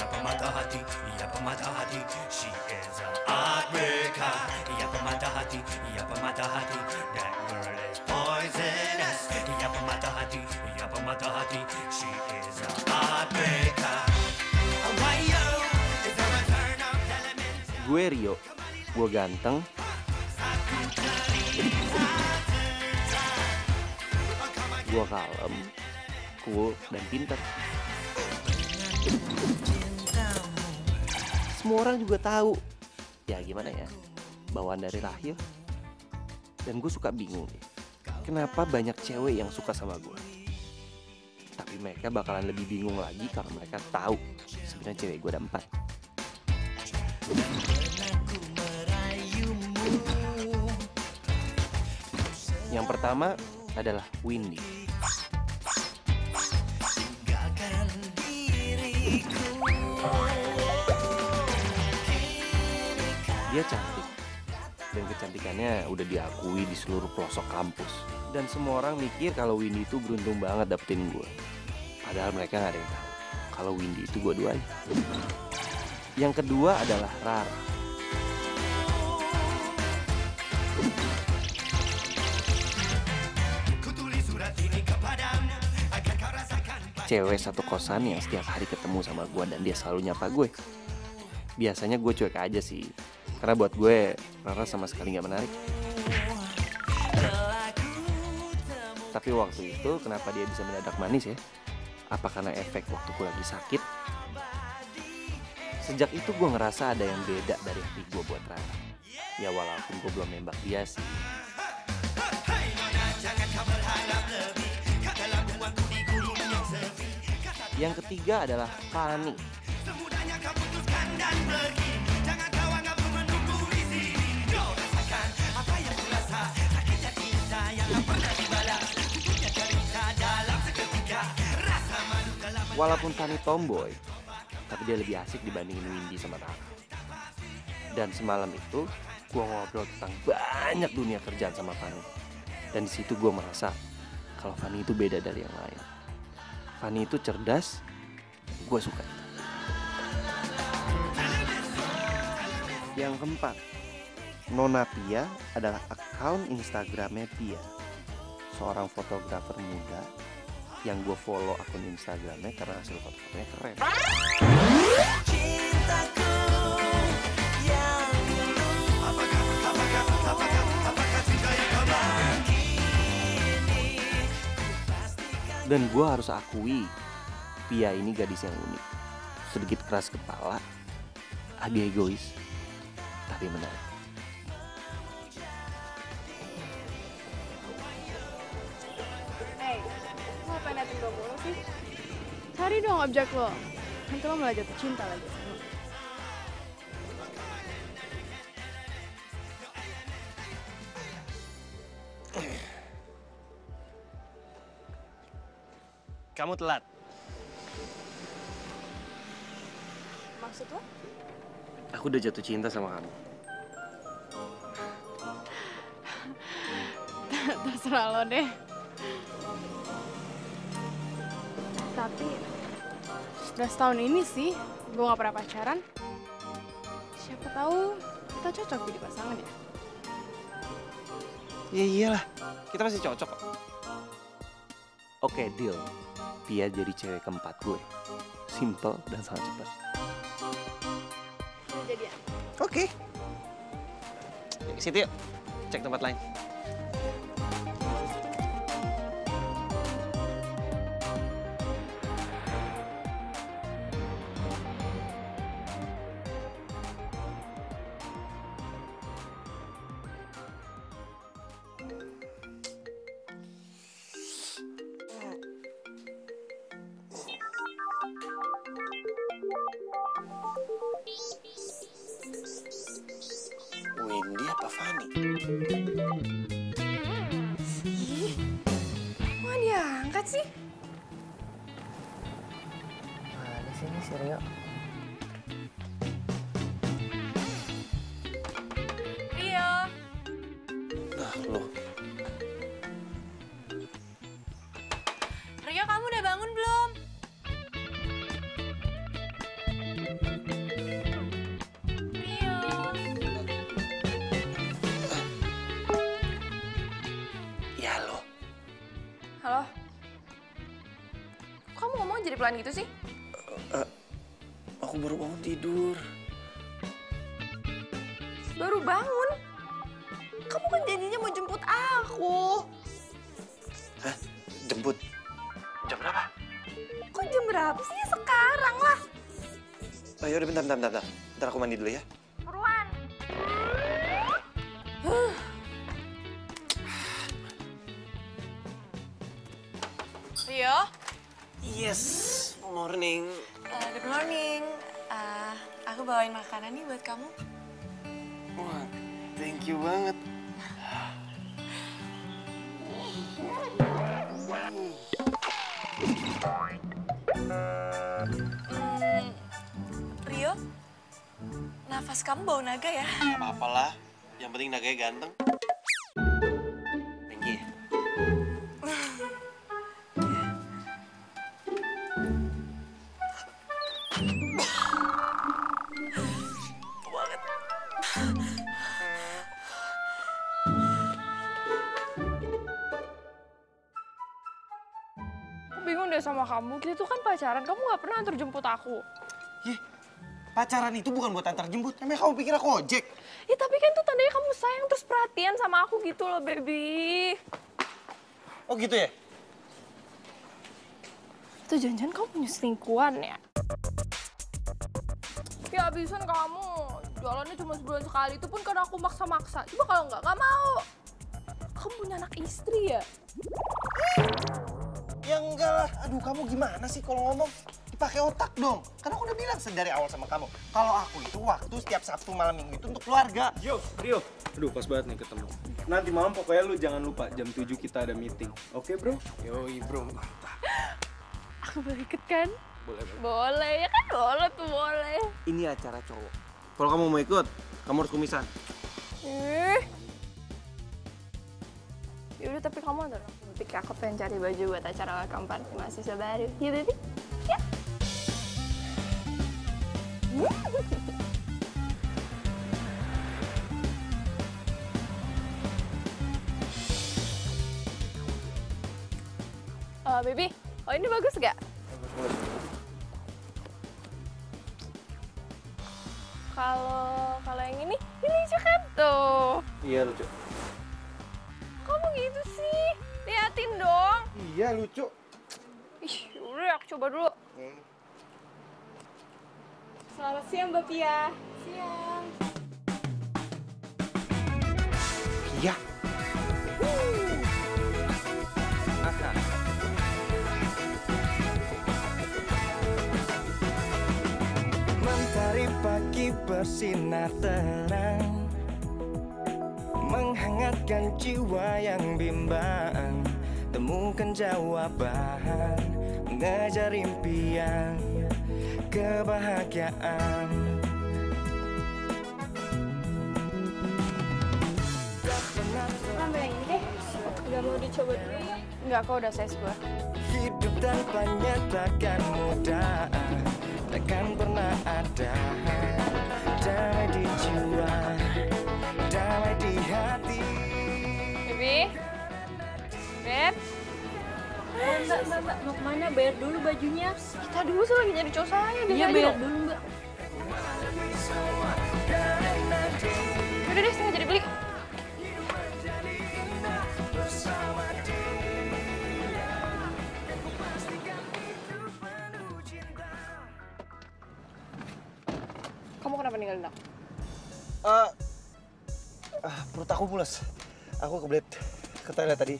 pemata hati, ia pemata hati. She is a heartbreaker. Ia pemata hati, ia pemata hati. That girl is poisonous. Ia pemata hati, ia pemata hati. She is a heartbreaker. Why yo? Is there a turn of elements? Gue Rio, gue ganteng, gue kalem, cool, dan pinter. Semua orang juga tahu, ya gimana ya, bawaan dari lahir. Dan gue suka bingung nih, kenapa banyak cewek yang suka sama gue. Tapi mereka bakalan lebih bingung lagi kalau mereka tahu sebenarnya cewek gue ada 4. Yang pertama adalah Windy. Dia cantik, dan kecantikannya udah diakui di seluruh pelosok kampus. Dan semua orang mikir kalau Windy itu beruntung banget dapetin gue. Padahal mereka gak ada yang tahu kalau Windy itu gue duain. Yang kedua adalah Rara. Cewek satu kosan yang setiap hari ketemu sama gue dan dia selalu nyapa gue. Biasanya gue cuek aja sih, karena buat gue Rara sama sekali gak menarik. Tapi waktu itu kenapa dia bisa mendadak manis ya? Apa karena efek waktu gue lagi sakit? Sejak itu gue ngerasa ada yang beda dari hati gue buat Rara. Ya walaupun gue belum nembak dia sih. Yang ketiga adalah Fanny. Walaupun Fanny tomboy, tapi dia lebih asik dibandingin Windy sama Rara. Dan semalam itu, gue ngobrol tentang banyak dunia kerjaan sama Fanny. Dan di situ gue merasa kalau Fanny itu beda dari yang lain. Fanny itu cerdas, gue suka. Yang keempat, Nona Pia adalah akun Instagramnya Pia, seorang fotografer muda yang gue follow akun Instagramnya karena hasil foto-fotonya keren. Dan gue harus akui, Pia ini gadis yang unik. Sedikit keras kepala, agak egois, tapi menarik. Hey, lo ngapain liatin gue mulu sih? Cari dong objek lo. Nanti lo malah jatuh cinta lagi sama gue. Kamu telat. Maksud lo? Aku udah jatuh cinta sama kamu. Terserah lo deh. Tapi udah setahun ini sih gue gak pernah pacaran. Siapa tahu kita cocok jadi pasangan ya. Ya iyalah, kita masih cocok kok. Oke, deal. Pia jadi cewek keempat gue. Simple dan sangat cepat. Udah jadian? Oke. Ke situ yuk. Cek tempat lain. Windy apa Fanny? Kok diangkat sih? Mana sih ini si Rio? Rio. Nah, lo. Rio, kamu udah bangun belum? Halo? Kamu ngomong jadi pelan gitu sih? Aku baru bangun tidur. Baru bangun? Kamu kan janjinya mau jemput aku. Hah? Jemput? Jam berapa? Kok jam berapa sih? Sekarang lah. Ayo udah bentar. Bentar aku mandi dulu ya. Buruan. Rio? Yes, morning. Good morning. Aku bawain makanan nih buat kamu. Wah, thank you banget. Rio, nafas kamu bau naga ya? Gak apa-apa lah, yang penting naganya ganteng. Thank you. Aku bingung deh sama kamu. Kita tuh kan pacaran, kamu nggak pernah antar jemput aku. Pacaran itu bukan buat antar jemput. Emang kamu pikir aku ojek? Ya tapi kan itu tandanya kamu sayang terus perhatian sama aku gitu loh, baby. Oh gitu ya? Itu jangan-jangan kamu punya selingkuhan ya? Ya abisan kamu. Jalannya cuma sebulan sekali, itu pun karena aku maksa-maksa. Coba kalau nggak mau. Kamu punya anak istri ya? Ya enggak lah. Aduh, kamu gimana sih kalau ngomong? Dipakai otak dong. Karena aku udah bilang dari awal sama kamu. Kalau aku itu waktu setiap Sabtu malam minggu itu untuk keluarga. Yo, Rio. Aduh, pas banget nih ketemu. Nanti malam pokoknya lu jangan lupa jam 7 kita ada meeting. Oke, bro? Yoi, bro. Aku boleh ikut kan? Boleh, bro. Boleh, ya kan boleh tuh, boleh. Ini acara cowok. Kalau kamu mau ikut, kamu harus kumisan. Yaudah, tapi kamu antar aku. Tapi aku pengen cari baju buat acara welcome party mahasiswa baru. Ya, baby? Ya. Baby, oh ini bagus gak? Kalau yang ini lucu kan tuh. Iya, lucu. Kamu gitu sih? Liatin dong. Iya, lucu. Ih, udah aku coba dulu. Selamat siang, Mbak Pia. Siang. Iya. Mentari pagi bersinar terang, menghangatkan jiwa yang bimbang. Temukan jawaban, mengejar impian, kebahagiaan. Ambil yang ini deh. Nggak mau dicoba dulu ya? Nggak, kok udah size gua. Hidup tanpanya takkan mudah, takkan pernah ada. Damai di jiwa, damai di hati. Baby? Beb? Mbak, mau kemana? Bayar dulu bajunya. Kita dulu sih lagi nyari cowok saya. Iya, bayar dulu, Mbak. Udah deh, saya jadi beli. Kamu kenapa ninggalin aku? Perut aku mules. Aku kebelet ke toilet tadi.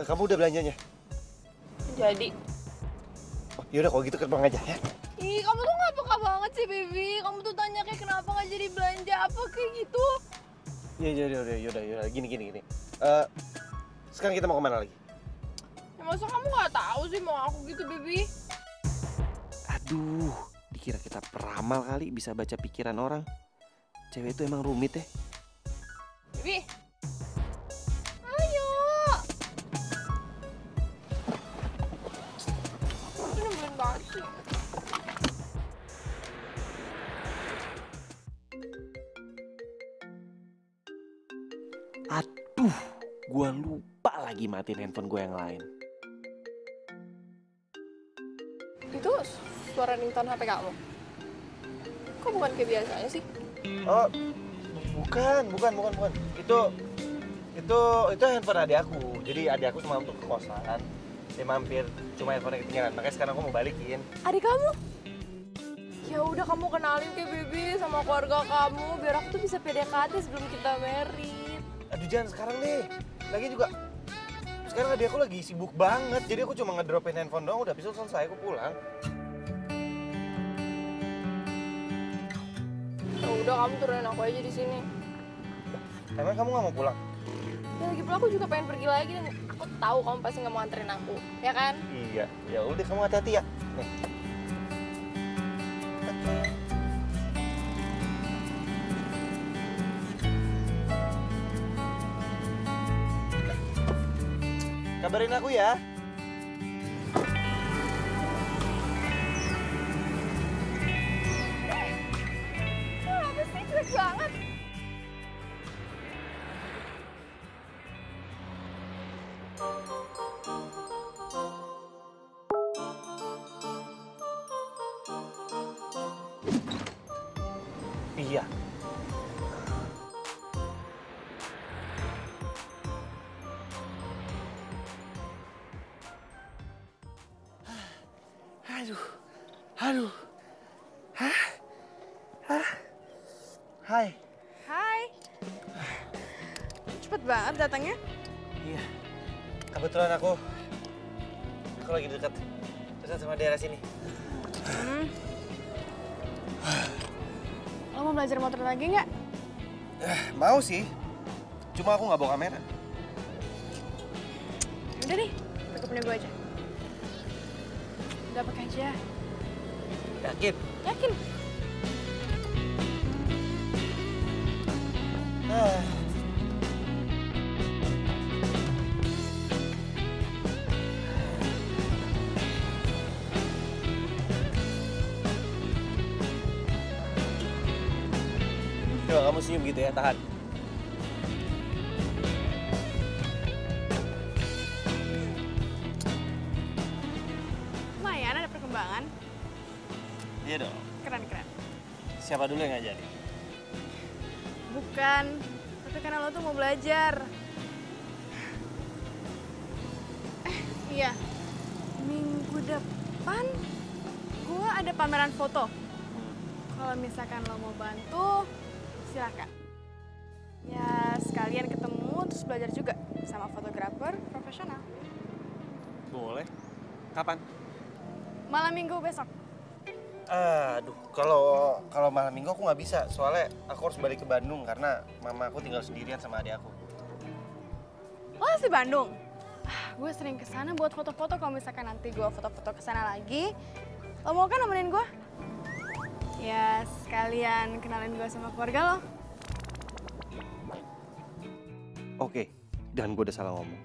Kamu udah belanjanya? Jadi. Oh, yaudah kalau gitu terbang aja ya. Ih, kamu tuh nggak peka banget sih, baby. Kamu tuh tanya kayak kenapa nggak jadi belanja apa kayak gitu. Yaudah. Gini. Sekarang kita mau kemana lagi? Ya masa kamu nggak tahu sih mau aku gitu, baby? Aduh, dikira kita peramal kali bisa baca pikiran orang. Cewek itu emang rumit ya. Baby, ayo. Aku nyebelin banget sih. Aduh, gua lupa lupa lagi matiin handphone gue yang lain. Itu suara ringtone HP kamu? Kok bukan kayak biasanya sih? Oh, bukan. Itu handphone adik aku. Jadi adik aku semalam tuh ke kosan. Dia mampir, cuma handphone ketinggalan. Makanya sekarang aku mau balikin. Adik kamu? Ya udah kamu kenalin ke Bibi sama keluarga kamu biar aku tuh bisa PDKT sebelum kita married. Aduh jangan sekarang deh. Lagi juga sekarang adik aku lagi sibuk banget. Jadi aku cuma ngedropin handphone doang. Udah besok selesai aku pulang. Ya udah kamu turunin aku aja di sini. Emang kamu nggak mau pulang? Ya lagi pula aku juga pengen pergi lagi dan aku tahu kamu pasti nggak mau anterin aku, ya kan? Iya. Ya udah kamu hati-hati ya. Nih. Kabarin aku ya. Apa sih cuek banget? Iya. Aduh. Hai. Hai. Cepet banget datangnya. Iya. Kebetulan aku lagi dekat sama daerah sini. Lo mau belajar motor lagi nggak? Mau sih. Cuma aku nggak bawa kamera. Udah nih, pakai punya gue aja. Udah pakai aja. Yakin? Yakin? Coba kamu senyum gitu ya, tahan. Lumayan ada perkembangan. Iya dong. Keren. Siapa dulu yang ngajarin? Bukan, tapi karena lo tuh mau belajar. Iya, minggu depan gue ada pameran foto. Kalau misalkan lo mau bantu, silakan. Ya sekalian ketemu terus belajar juga sama fotografer profesional. Boleh. Kapan? Malam minggu besok. Aduh, kalau malam minggu aku nggak bisa, soalnya aku harus balik ke Bandung karena mama aku tinggal sendirian sama adik aku. Lo asli Bandung? Gue sering kesana buat foto-foto. Kalau misalkan nanti gue foto-foto kesana lagi, lo mau kan nemenin gue? Ya sekalian kenalin gue sama keluarga lo. Oke, dan gue udah salah ngomong.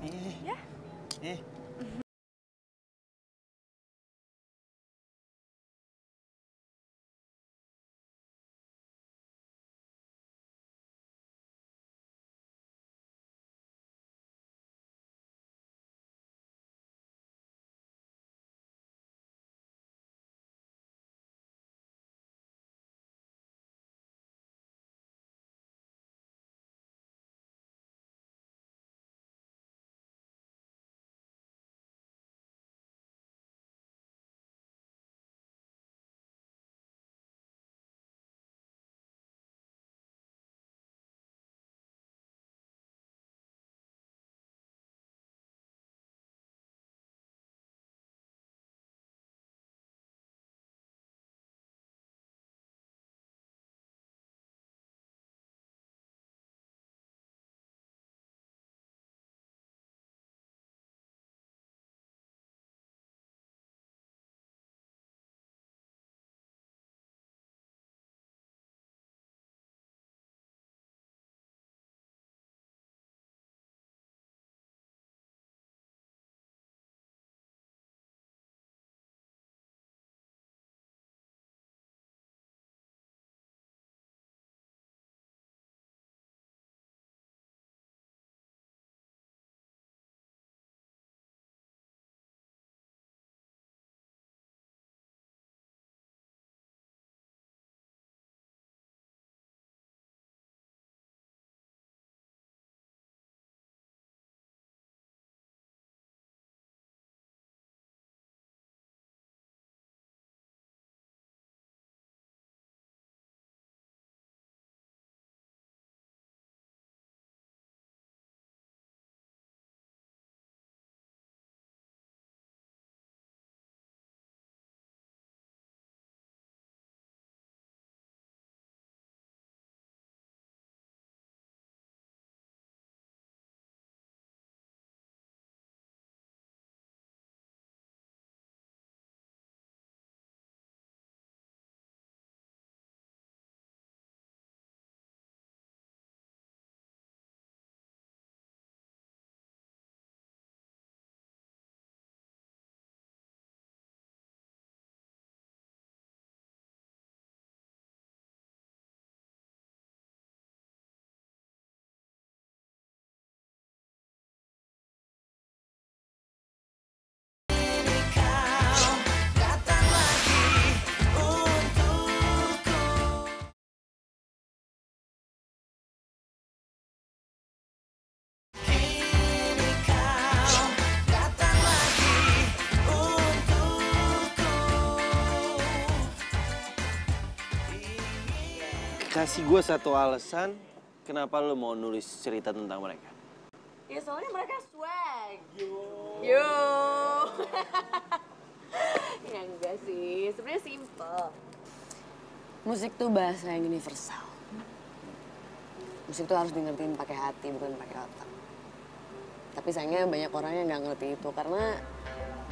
Iya. Iya. kasih gue satu alasan kenapa lo mau nulis cerita tentang mereka. Ya soalnya mereka swag. Yo. Ya enggak sih, sebenarnya simple. Musik tuh bahasa yang universal. Musik tuh harus dengerin pakai hati, bukan pakai otak. Tapi sayangnya banyak orang yang nggak ngerti itu karena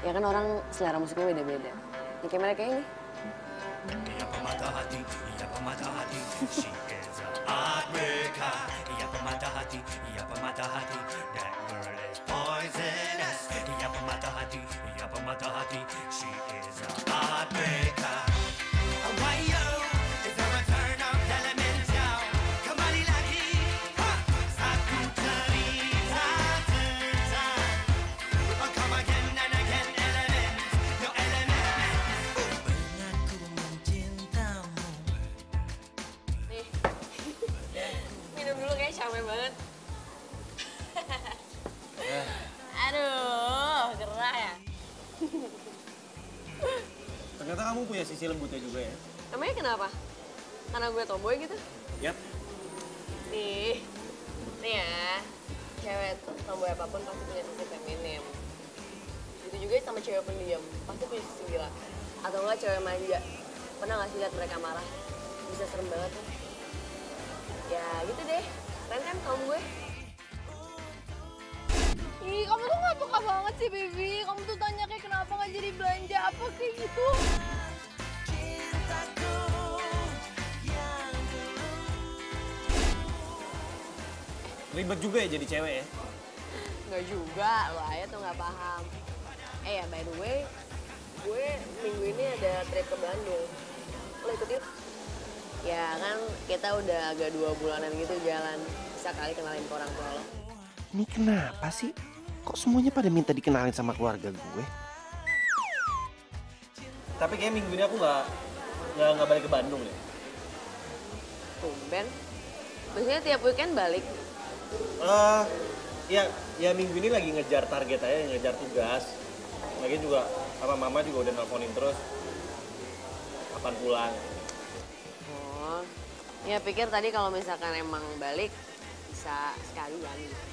ya kan orang selera musiknya beda-beda. Ya kayak mereka ini. Ia pemata hati, ia pemata hati, she is a heartbreaker. Ia pemata hati, ia pemata hati, that girl is poisonous. Ia pemata hati, ia pemata hati, she is a heartbreaker. Why yo, is there a turn of elements yo? Kembali lagi, satu cerita tentang. Oh, come again and again, elements, your elements. Pengaku mencintamu. Nih, minum dulu kayak capek banget. Aduh, gerah ya. Ternyata kamu punya sisi lembutnya juga ya? Emangnya kenapa? Karena gue tomboy gitu? Yap. Nih ya, cewek tuh tomboy apapun pasti punya sisi feminim. Itu juga sama cewek pendiam, pasti punya sisi gila. Atau enggak cewek manja. Pernah nggak sih lihat mereka marah? Bisa serem banget tuh. Ya gitu deh, keren kan kaum gue? Ih, kamu tuh nggak peka banget sih, Bibi. Kamu tuh tanya kayak kenapa nggak jadi belanja apa kayak gitu. Ribet juga ya jadi cewek ya? Nggak juga, lo aja tuh nggak paham. Ya by the way, gue minggu ini ada trip ke Bandung. Lo ikut yuk? Ya kan kita udah agak 2 bulanan gitu jalan. Bisa kali kenalin ke orang tua lo. Ini kenapa sih? Kok semuanya pada minta dikenalin sama keluarga gue? Tapi kayak minggu ini aku nggak balik ke Bandung deh. Tumben. Biasanya tiap weekend balik. Ya minggu ini lagi ngejar target aja, ngejar tugas. Lagi juga mama juga udah nelponin terus. Kapan pulang? Oh, ya pikir tadi kalau misalkan emang balik bisa sekalian.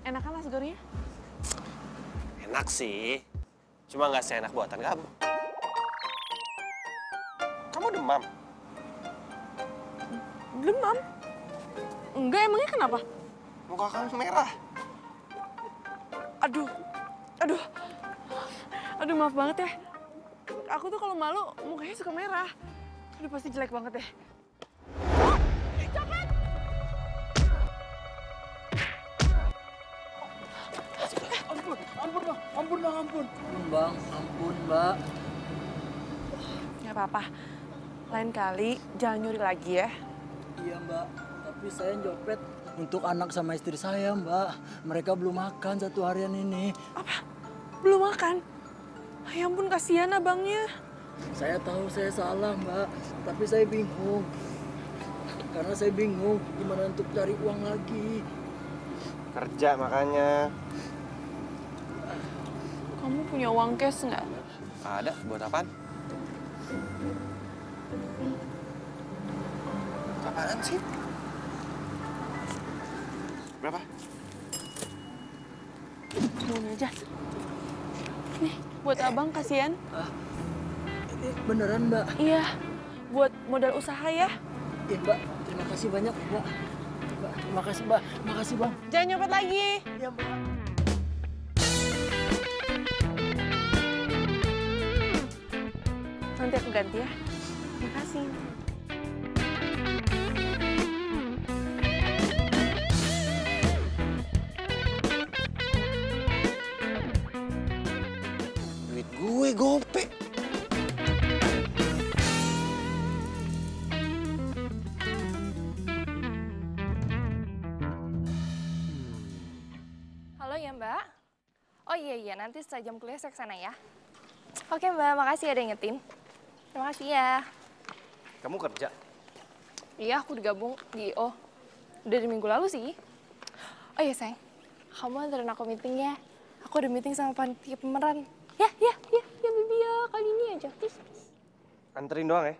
Enak kan nasi gorengnya? Enak sih, cuma nggak seenak buatan kamu. Kamu demam? Demam? Enggak, emangnya kenapa? Muka kamu merah. Aduh maaf banget ya. Aku tuh kalau malu mukanya suka merah. Aduh pasti jelek banget ya. Ampun. Bang, ampun, Mbak. Nggak apa-apa. Lain kali jangan nyuri lagi ya. Iya, Mbak. Tapi saya nyopet untuk anak sama istri saya, Mbak. Mereka belum makan 1 harian ini. Apa? Belum makan? Ya ampun, kasihan abangnya. Saya tahu saya salah, Mbak. Tapi saya bingung. Karena saya bingung gimana untuk cari uang lagi. Kerja makanya. Kamu punya uang cash nggak? Ada, buat apaan? Apaan sih? Berapa? Mau aja. Nih, buat abang kasihan. Ini beneran, Mbak? Iya, buat modal usaha ya. Iya, Mbak. Terima kasih banyak, Mbak. Mbak, terima kasih, Mbak. Makasih, Bang. Jangan nyopet lagi. Iya, Mbak. Nanti aku ganti ya. Makasih. Duit gue gope. Halo ya Mbak. Oh iya, nanti setelah jam kuliah saya kesana ya. Oke Mbak, makasih ya udah ingetin. Terima kasih ya. Kamu kerja? Iya, aku digabung di IO. Udah di minggu lalu sih. Oh iya sayang, kamu anterin aku meeting ya. Aku udah meeting sama panitia pemeran. Ya baby ya, kali ini aja, please. Anterin doang ya.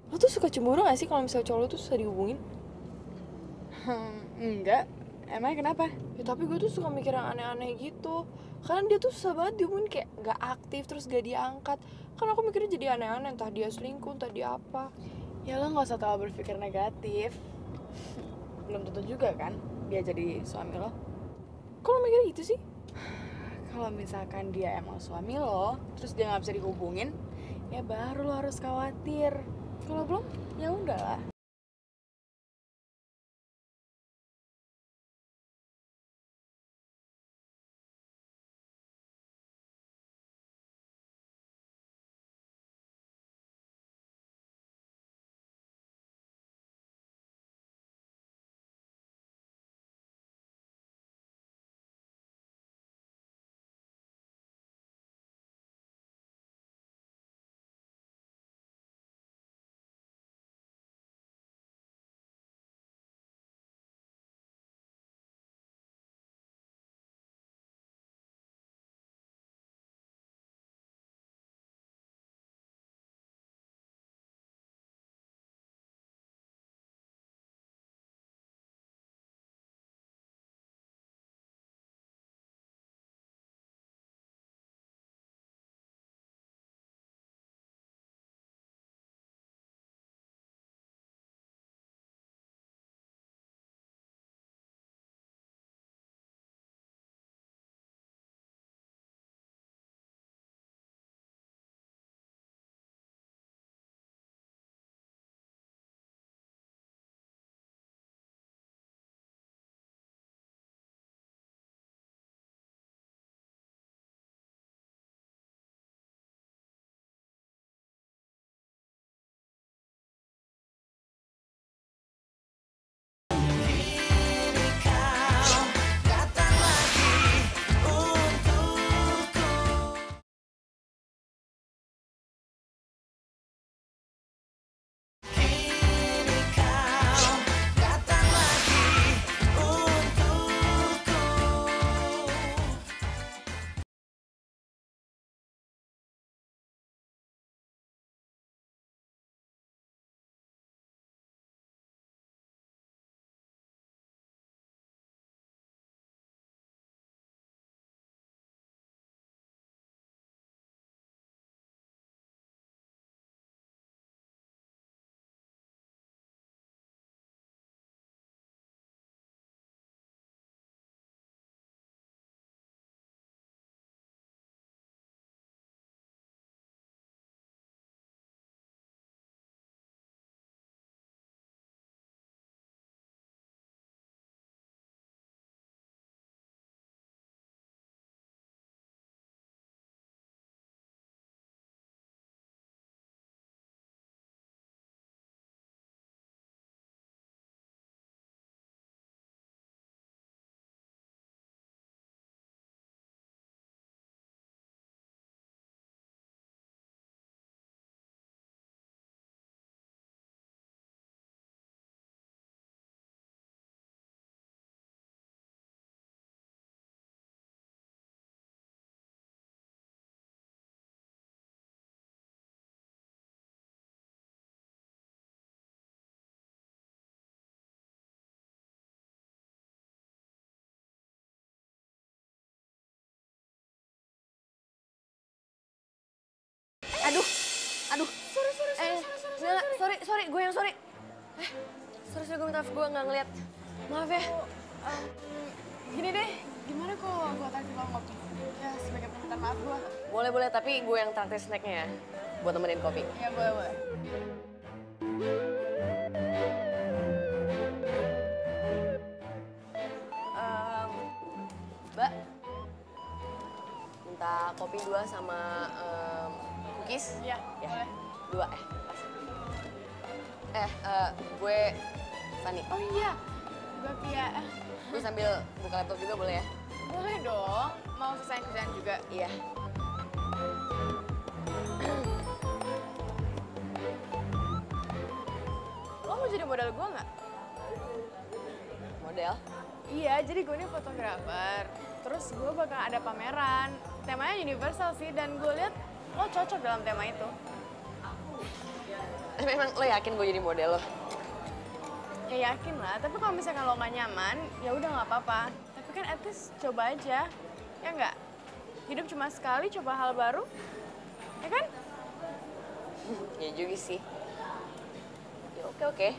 Lo tuh suka cemburu gak sih kalau misalnya cowok lo tuh susah dihubungin? Enggak. Emangnya kenapa? Ya tapi gue tuh suka mikir yang aneh-aneh gitu. Karena dia tuh susah banget dihubungin, kayak gak aktif terus gak diangkat. Kan aku mikirnya jadi aneh-aneh, entah dia selingkuh, entah dia apa. Ya lo gak usah terlalu berpikir negatif. Belum tentu juga kan dia jadi suami lo. Kok lo mikirnya gitu sih? Kalau misalkan dia emang suami lo, terus dia nggak bisa dihubungin, ya baru lo harus khawatir. Kalau belum, ya udahlah. sorry, gue yang sorry. Sorry, gue minta maaf, gue nggak ngeliat. Maaf ya. Gini deh, gimana kalau gue traktir lo ngopi? Ya, sebagai permintaan maaf gue. Boleh, tapi gue yang traktir snacknya ya. Buat temenin kopi. Ya, boleh. Mbak, minta kopi 2 sama cookies. Iya, boleh. 2, gue Fanny. Oh iya, gue Pia. Gue sambil buka laptop juga boleh ya? Boleh dong, mau selesai kerjaan juga. Iya. Lo mau jadi model gue nggak? Model? Iya, jadi gue ini fotografer. Terus gue bakal ada pameran. Temanya universal sih, dan gue lihat lo cocok dalam tema itu. Emang lo yakin gue jadi model lo? Ya yakin lah, tapi kalau misalkan lo nggak nyaman, ya udah nggak apa-apa. Tapi kan at least coba aja, ya nggak? Hidup cuma sekali, coba hal baru, ya kan? Ya juga sih. Ya oke.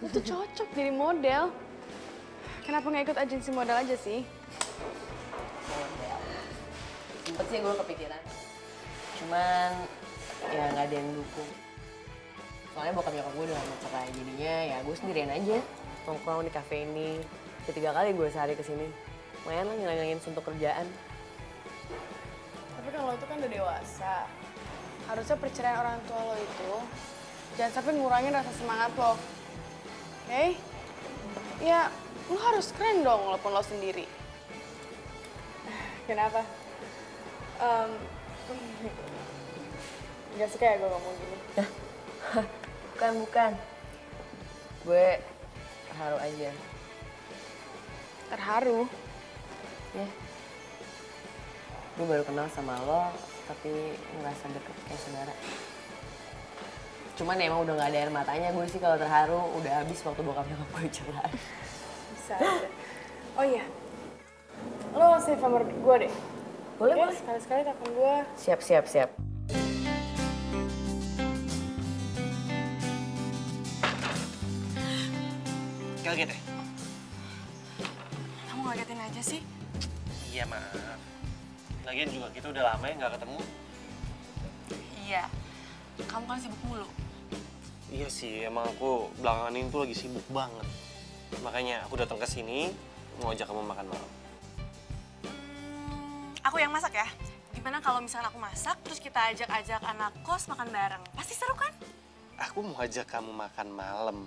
Lo tuh cocok jadi model. Kenapa nggak ikut agensi model aja sih? Sempet sih gue kepikiran. Cuman ya nggak ada yang dukung. Soalnya bokap nyokap gue udah lama cerai, jadinya ya gue sendirian aja. Nongkrong di kafe ini. Ketiga kali gue sehari kesini. Lumayan lah ngilangin suntuk kerjaan. Tapi kan lo tuh kan udah dewasa. Harusnya perceraian orang tua lo itu jangan sampai ngurangin rasa semangat lo. Oke? Ya, lo harus keren dong walaupun lo sendiri. Kenapa? Gak suka ya gue ngomong gini? Bukan. Gue terharu aja. Terharu? Ya. Gue baru kenal sama lo, tapi ngerasa deket kayak saudara. Cuman ya emang udah gak ada air matanya, gue sih kalau terharu udah habis waktu bokap nyokap gue cerai. Bisa aja. Oh iya, lo save nomor gue deh. Boleh. Sekali-sekali telepon gue. Siap. Kaget ya? Kamu ngagetin aja sih. Iya, maaf. Lagian juga kita udah lama ya nggak ketemu. Iya, kamu kan sibuk mulu. Iya sih, emang aku belakangan ini tuh lagi sibuk banget. Makanya aku datang ke sini mau ajak kamu makan malam. Aku yang masak ya? Gimana kalau misalnya aku masak, terus kita ajak-ajak anak kos makan bareng? Pasti seru kan? Aku mau ajak kamu makan malam.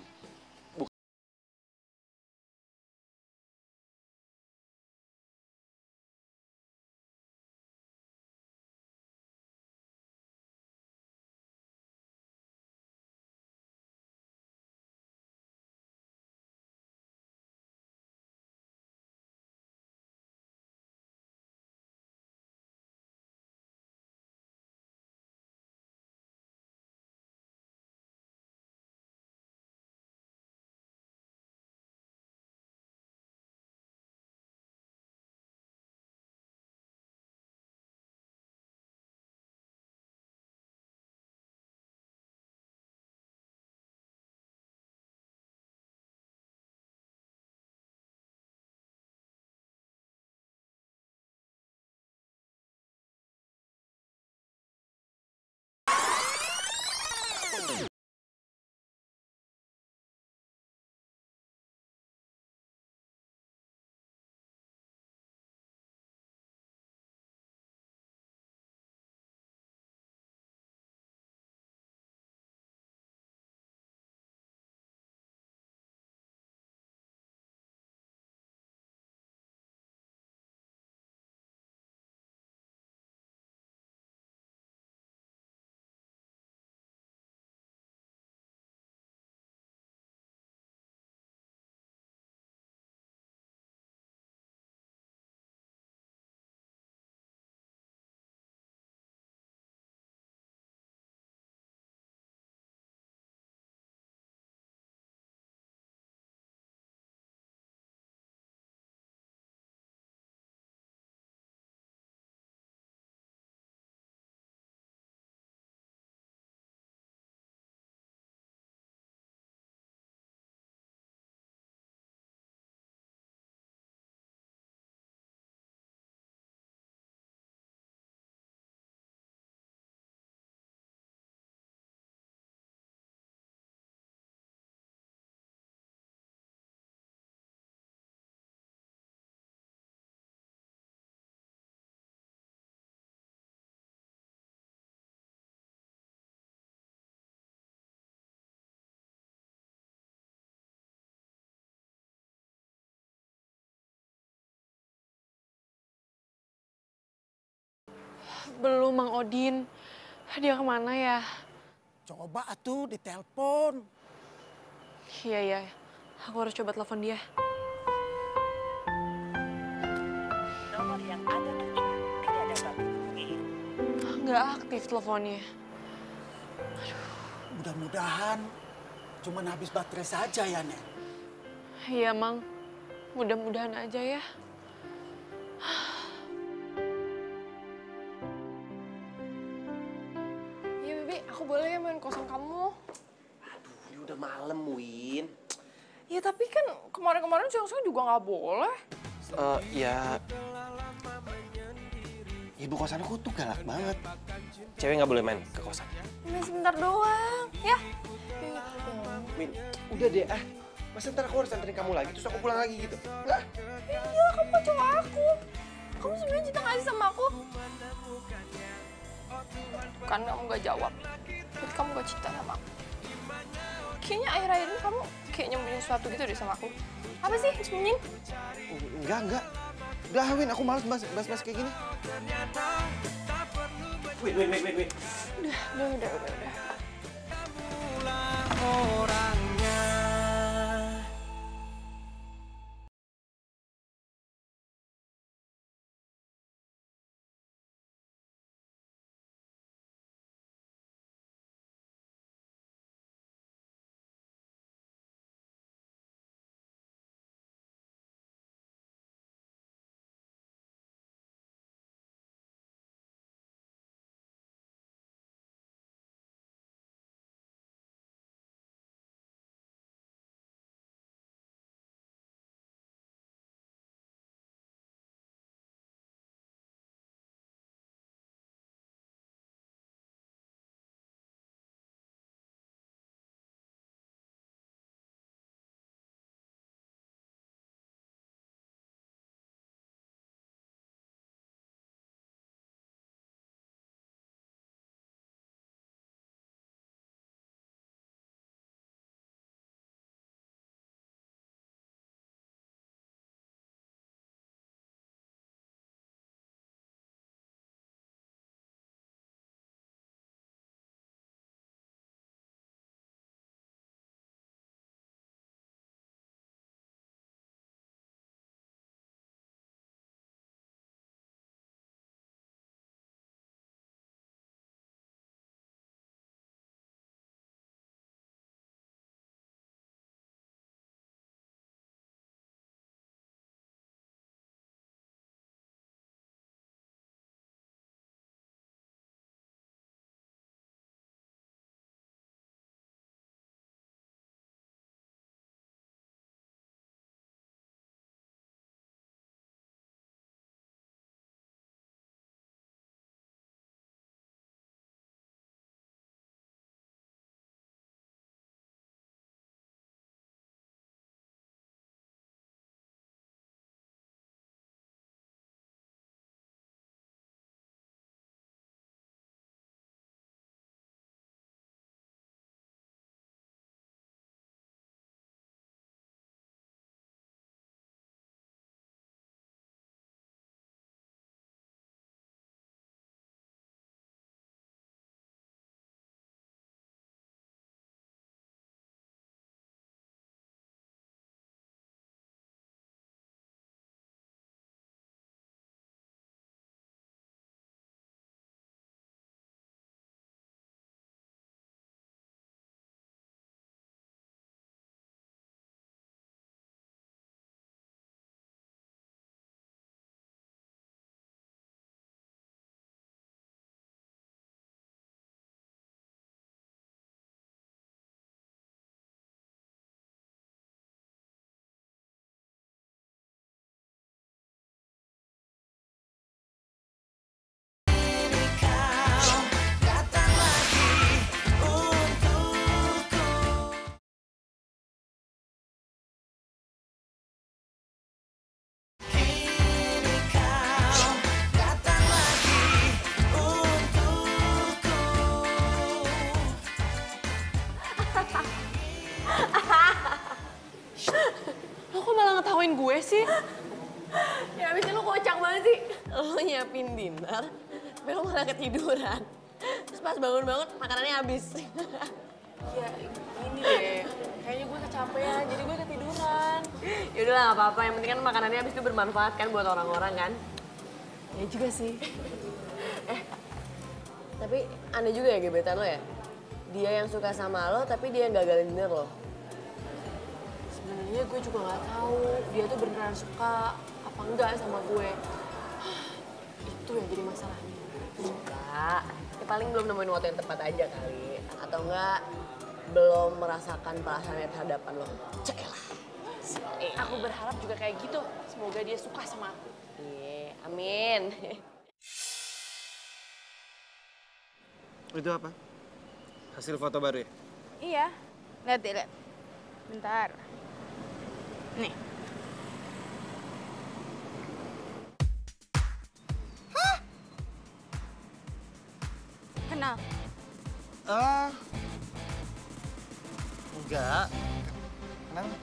Belum, Mang Odin. Dia kemana ya? Coba atuh ditelepon. Iya. Aku harus coba telepon dia. Nomor yang Anda tuju tidak dapat dihubungi. Nggak aktif teleponnya. Mudah-mudahan cuman habis baterai saja ya, Nek. Iya, Mang. Mudah-mudahan aja ya. Iya, Bibi. Aku boleh ya main kosan kamu? Aduh, ini udah malam, Win. Ya, tapi kan kemarin-kemarin siang-siang juga nggak boleh. Ya... Ibu kosan aku tuh galak banget. Cewek nggak boleh main ke kosan. Main sebentar doang, ya? Win, udah deh Masa ntar aku harus anterin kamu lagi, terus aku pulang lagi gitu? Enggak. Iya, kamu kan cowok aku. Kamu sebenarnya cinta nggak sih sama aku? Kan kamu gak jawab. Berarti kamu gak cinta sama aku. Kayaknya akhir-akhir ini kamu kayak nyembunyiin sesuatu gitu deh sama aku. Apa sih sembunyiin? Enggak. Udah, Win, aku males bahas kayak gini. Win. Udah. Orangnya. ngetawain gue sih? Ya abis itu lu kocak banget sih. Lo nyiapin dinner, tapi lo malah ketiduran. Terus pas bangun-bangun makanannya habis. Ya gini deh, kayaknya gue kecapean jadi gue ketiduran. Yaudahlah gak apa-apa, yang penting kan makanannya habis itu bermanfaat kan buat orang-orang kan. Ya juga sih. Tapi aneh juga ya gebetan lo ya? Dia yang suka sama lo tapi dia yang gagalin dinner lo. Sebenarnya gue juga nggak tahu dia tuh beneran suka apa enggak sama gue. Itu yang jadi masalahnya. Enggak, ya paling belum nemuin waktu yang tepat aja kali. Atau enggak belum merasakan perasaannya terhadapan lo. Cailah. Aku berharap juga kayak gitu. Semoga dia suka sama aku. Iya, amin. Itu apa? Hasil foto baru ya? Iya, lihat deh, lihat. Bentar. Nih. Hah? Kenal? Enggak. Kenapa?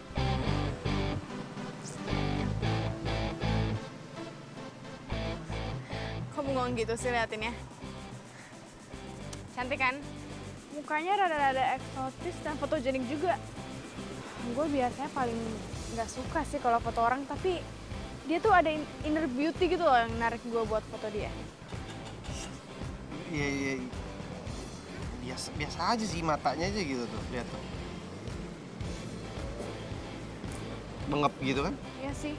Kok bengong gitu sih liatinnya? Cantik kan? Mukanya rada-rada eksotis dan fotogenik juga. Gue biasanya paling nggak suka sih kalau foto orang, tapi dia tuh ada inner beauty gitu loh yang narik gue buat foto dia. Iya. Biasa aja sih, matanya aja gitu tuh, lihat tuh. Bengep gitu kan? Iya sih.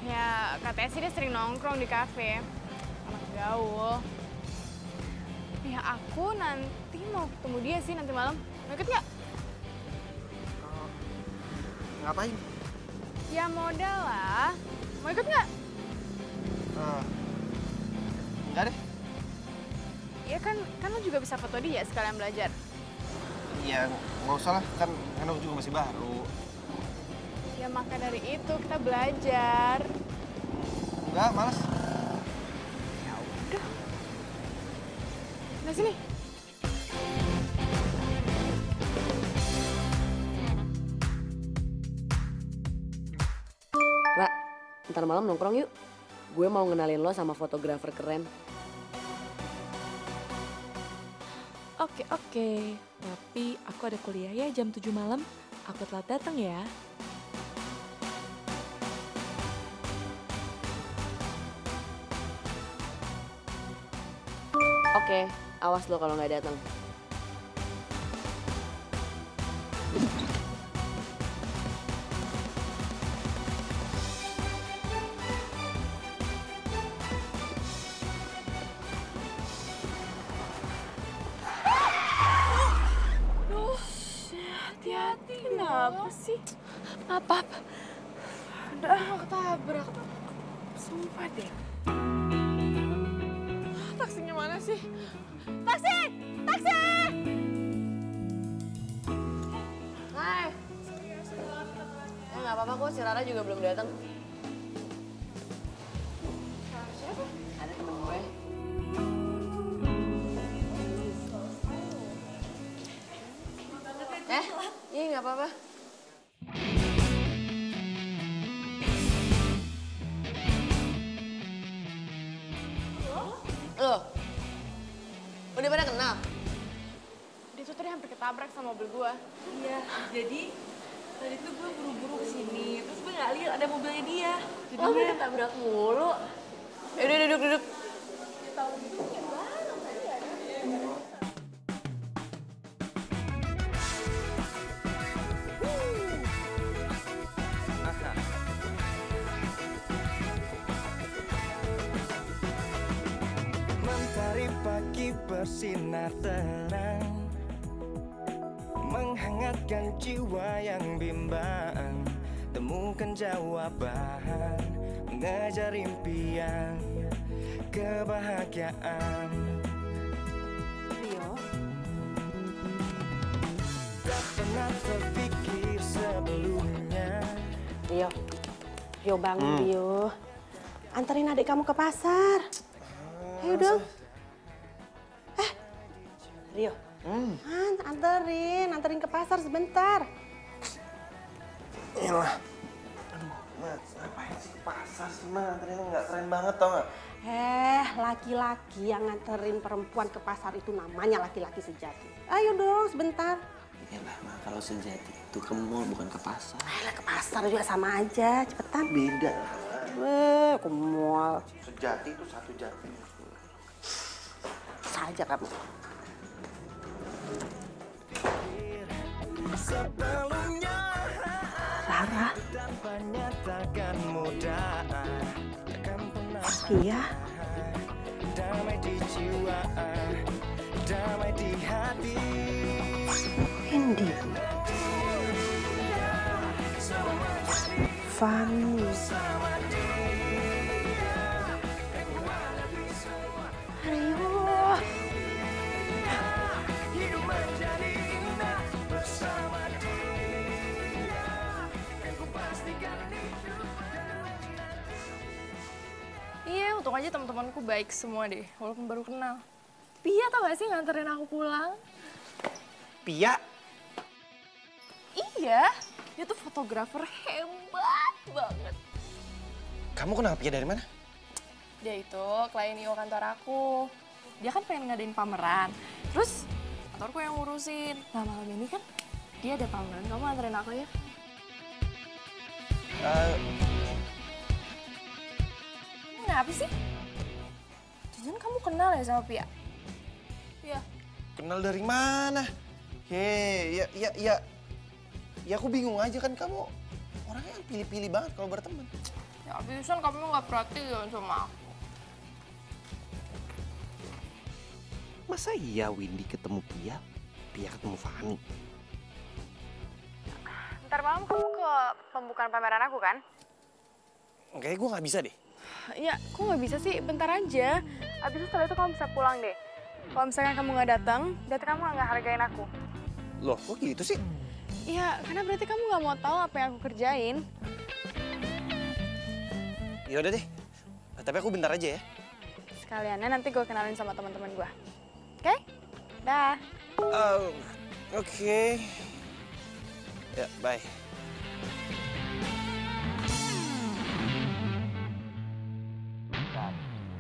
Ya katanya sih dia sering nongkrong di kafe. Anak gaul. Ya aku nanti mau ketemu dia sih nanti malam. Mau ikut nggak? Ngapain? Ya modal lah. Mau ikut nggak? Enggak deh. Ya kan lo juga bisa foto dia sekalian belajar. Iya, nggak usah lah, kan aku juga masih baru. Ya maka dari itu kita belajar. Enggak, males. Ya udah. Nah sini. Ra, ntar malam nongkrong yuk. Gue mau ngenalin lo sama fotografer keren. Oke. Tapi aku ada kuliah ya jam 7 malam. Aku telat datang ya. Oke, awas lo kalau nggak datang. Duh, hati-hati. Kenapa sih? Maaf. Udah, ketabrak. Sumpah deh. Taksinya mana sih? Taksi! Taksi! Hai. Nggak apa-apa kok, si Rara juga belum datang. Siapa? Ada temen gue. Iya nggak apa-apa. Loh, udah pada kenal? Dia tuh tadi hampir ketabrak sama mobil gua. Iya, jadi tadi tuh gue buru-buru kesini. Terus gue nggak lihat ada mobilnya dia. Lo udah ketabrak mulu. Yaudah duduk. Mentari pagi bersinar terang, menghangatkan jiwa yang bimbang. Temukan jawaban, mengejar impian, kebahagiaan. Rio, Tak pernah terpikir sebelumnya. Rio bangun Rio. Anterin adik kamu ke pasar. Ayo dong. Rio. Anterin ke pasar sebentar. Iyalah. Aduh, Ma, ngapain sih pasar sih, Ma? Anterin nggak keren banget, tau nggak? Laki-laki yang nganterin perempuan ke pasar itu namanya laki-laki sejati. Ayo dong, sebentar. Yalah, Ma, kalau sejati itu ke mall bukan ke pasar. Ke pasar juga sama aja, cepetan. Beda. Ke mall. Sejati itu satu jati. Saja kamu. Sebelumnya Rara. tanpa nyatakan mudah akan pernah Iya. damai di jiwa, damai di hati. Hendy. Fani. Ayo. Hidup menjadi indah bersama dia. Aku pastikan Iya, untung aja teman-temanku baik semua deh, walaupun baru kenal. Pia tau gak sih nganterin aku pulang? Pia? Iya, dia tuh fotografer hebat banget. Kamu kenal Pia dari mana? Dia itu klien IO kantor aku. Dia kan pengen ngadain pameran. Terus kantorku yang ngurusin. Nah malam ini kan dia ada pameran, kamu anterin aku ya? Kenapa sih? Jangan kamu kenal ya sama Pia? Iya. Kenal dari mana? Ya aku bingung aja kan kamu orangnya yang pilih-pilih banget kalau berteman. Ya abisan kamu nggak perhatian sama aku. Masa iya Windy ketemu Pia, Pia ketemu Fani? Ntar malam kamu ke pembukaan pameran aku kan? Kayaknya gue nggak bisa deh. Ya, kok nggak bisa sih? Bentar aja. Abis itu setelah itu kamu bisa pulang deh. Kalau misalkan kamu nggak datang, berarti kamu nggak hargain aku. Loh, kok gitu sih? Iya, karena berarti kamu nggak mau tahu apa yang aku kerjain. Ya udah deh. Tapi aku bentar aja ya. Sekaliannya nanti gue kenalin sama teman-teman gue. Oke? Dah. Oke. Ya, bye.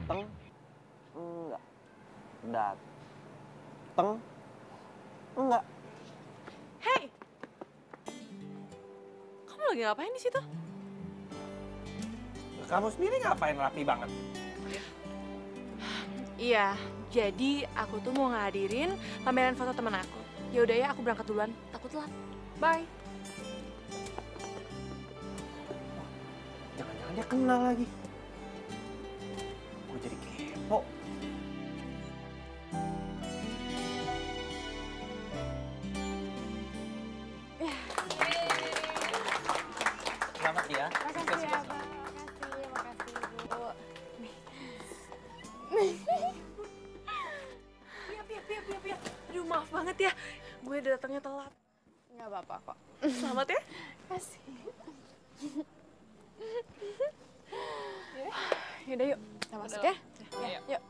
Dateng enggak? Dateng enggak? Hey! Kamu lagi ngapain di situ? Kamu sendiri ngapain rapi banget? Iya, jadi aku tuh mau ngadirin pameran foto teman aku. Ya udah ya, aku berangkat duluan. Takut telat. Bye. Jangan-jangan dia kenal lagi. Gue jadi kepo. Selamat ya. Makasih ya, Bang. Makasih, Bu. Pia. Aduh, maaf banget ya. Gue datangnya telat. Nggak apa-apa kok. Selamat ya. Kasih. Yaudah yuk, kita masuk ya. Yuk.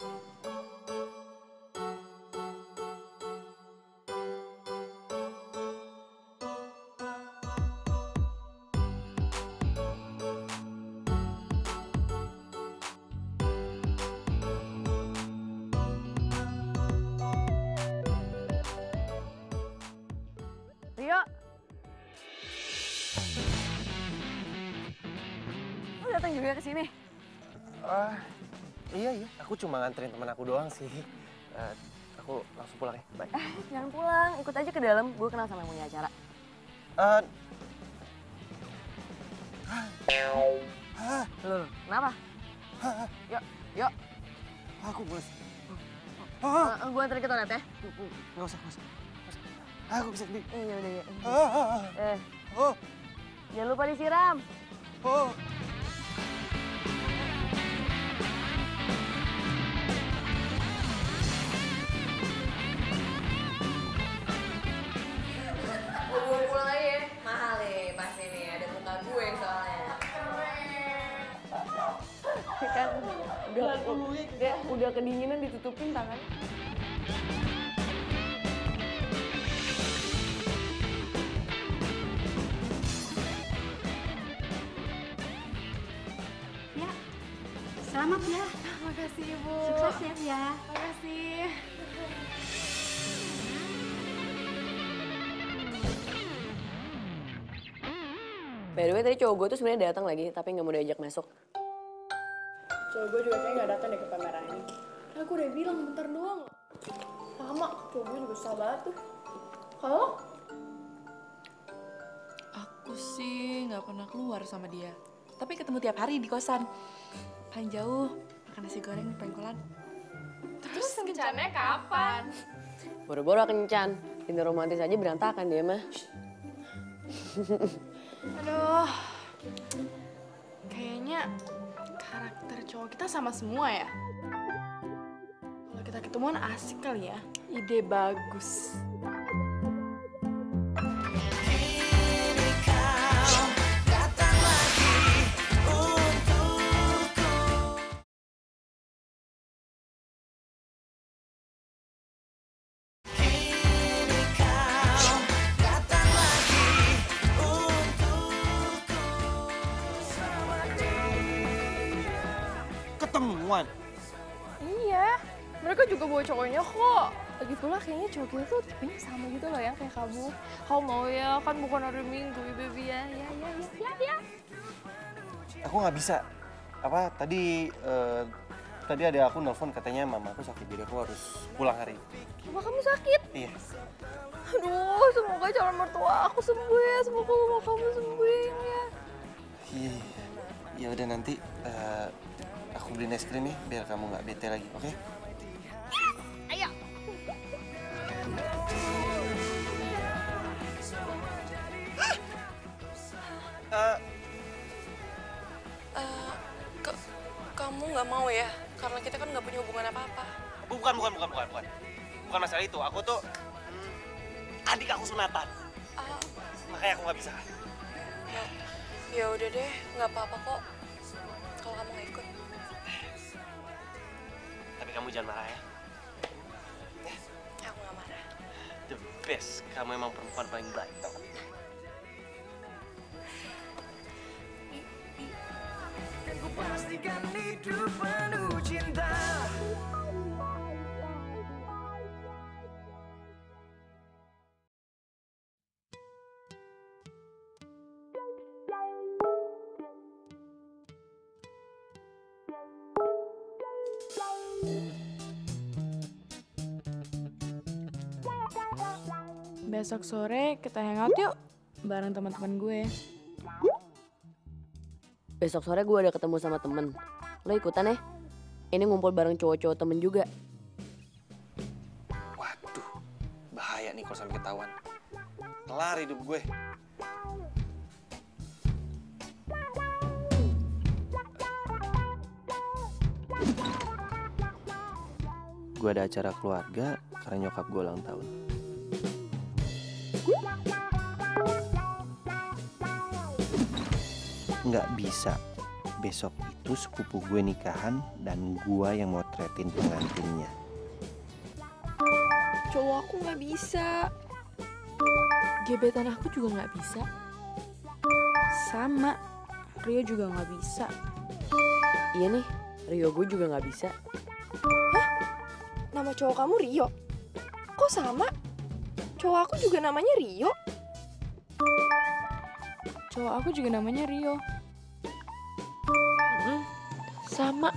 Rio. Lu datang juga ke sini? Iya. Aku cuma nganterin teman aku doang sih. Aku langsung pulang ya. Bye. Jangan pulang, ikut aja ke dalam. Gue kenal sama yang punya acara. Loh, kenapa? Yuk. Aku mulai. Gue anterin ke toilet ya. Nggak usah. Aku bisa sendiri. Iya, udah. Jangan lupa disiram. Gue pulang aja ya. Mahal nih pasti nih, ada muka gue soalnya. Kan udah kedinginan ditutupin tangan. Selamat ya. Makasih Ibu. Sukses ya. Makasih. By the way, tadi cowok gue tuh sebenarnya datang lagi, tapi nggak mau diajak masuk. Cowok gue juga kayaknya nggak datang deh ke pameran ini. Aku udah bilang bentar doang. Lama, cowok gue juga susah banget tuh. Kalau? Aku sih nggak pernah keluar sama dia. Tapi ketemu tiap hari di kosan. Paling jauh makan nasi goreng pengkolan. Terus kencannya kapan? Boro-boro kencan, dinner romantis aja berantakan dia mah. Aduh, kayaknya karakter cowok kita sama semua ya. Kalau kita ketemuan asik kali ya, ide bagus. Ketemuan. Iya, mereka juga bawa cowoknya kok. Lagi pula kayaknya cowok kita tuh tipenya sama gitu loh yang kayak kamu. Kamu mau ya, kan bukan hari Minggu ya baby ya. Ya. Aku nggak bisa. Tadi ada aku nelfon katanya mama aku sakit, jadi aku harus pulang hari ini. Mama kamu sakit? Iya. Aduh, semoga calon mertua aku sembuh ya. Semoga mama kamu sembuh ya. Iya. Ya udah nanti aku beliin es krim ya, biar kamu nggak bete lagi, oke? Ayo. Kamu nggak mau ya? Karena kita kan nggak punya hubungan apa-apa. Bukan. Bukan masalah itu. Aku tuh adik aku sunatan. Makanya aku nggak bisa. Ya udah deh, nggak apa-apa kok. Kalau kamu nggak ikut. Tapi kamu jangan marah ya. Aku nggak marah. The best. Kamu emang perempuan paling baik, tau gak? Kan ku pastikan hidup penuh cinta. Besok sore kita hangout yuk bareng teman-teman gue. Besok sore gue ada ketemu sama temen. Lo ikutan ya? Ini ngumpul bareng cowok-cowok temen juga. Waduh, bahaya nih kalau sampai ketahuan. Kelar hidup gue. Gue ada acara keluarga karena nyokap gue ulang tahun. Nggak bisa. Besok itu sepupu gue nikahan dan gue yang motretin pengantinnya. Cowok aku nggak bisa. Gebetan aku juga nggak bisa. Sama, Rio juga nggak bisa. Iya nih, Rio gue juga nggak bisa. Nama cowok kamu Rio? Kok sama? Cowok aku juga namanya Rio. Cowok aku juga namanya Rio. Sama.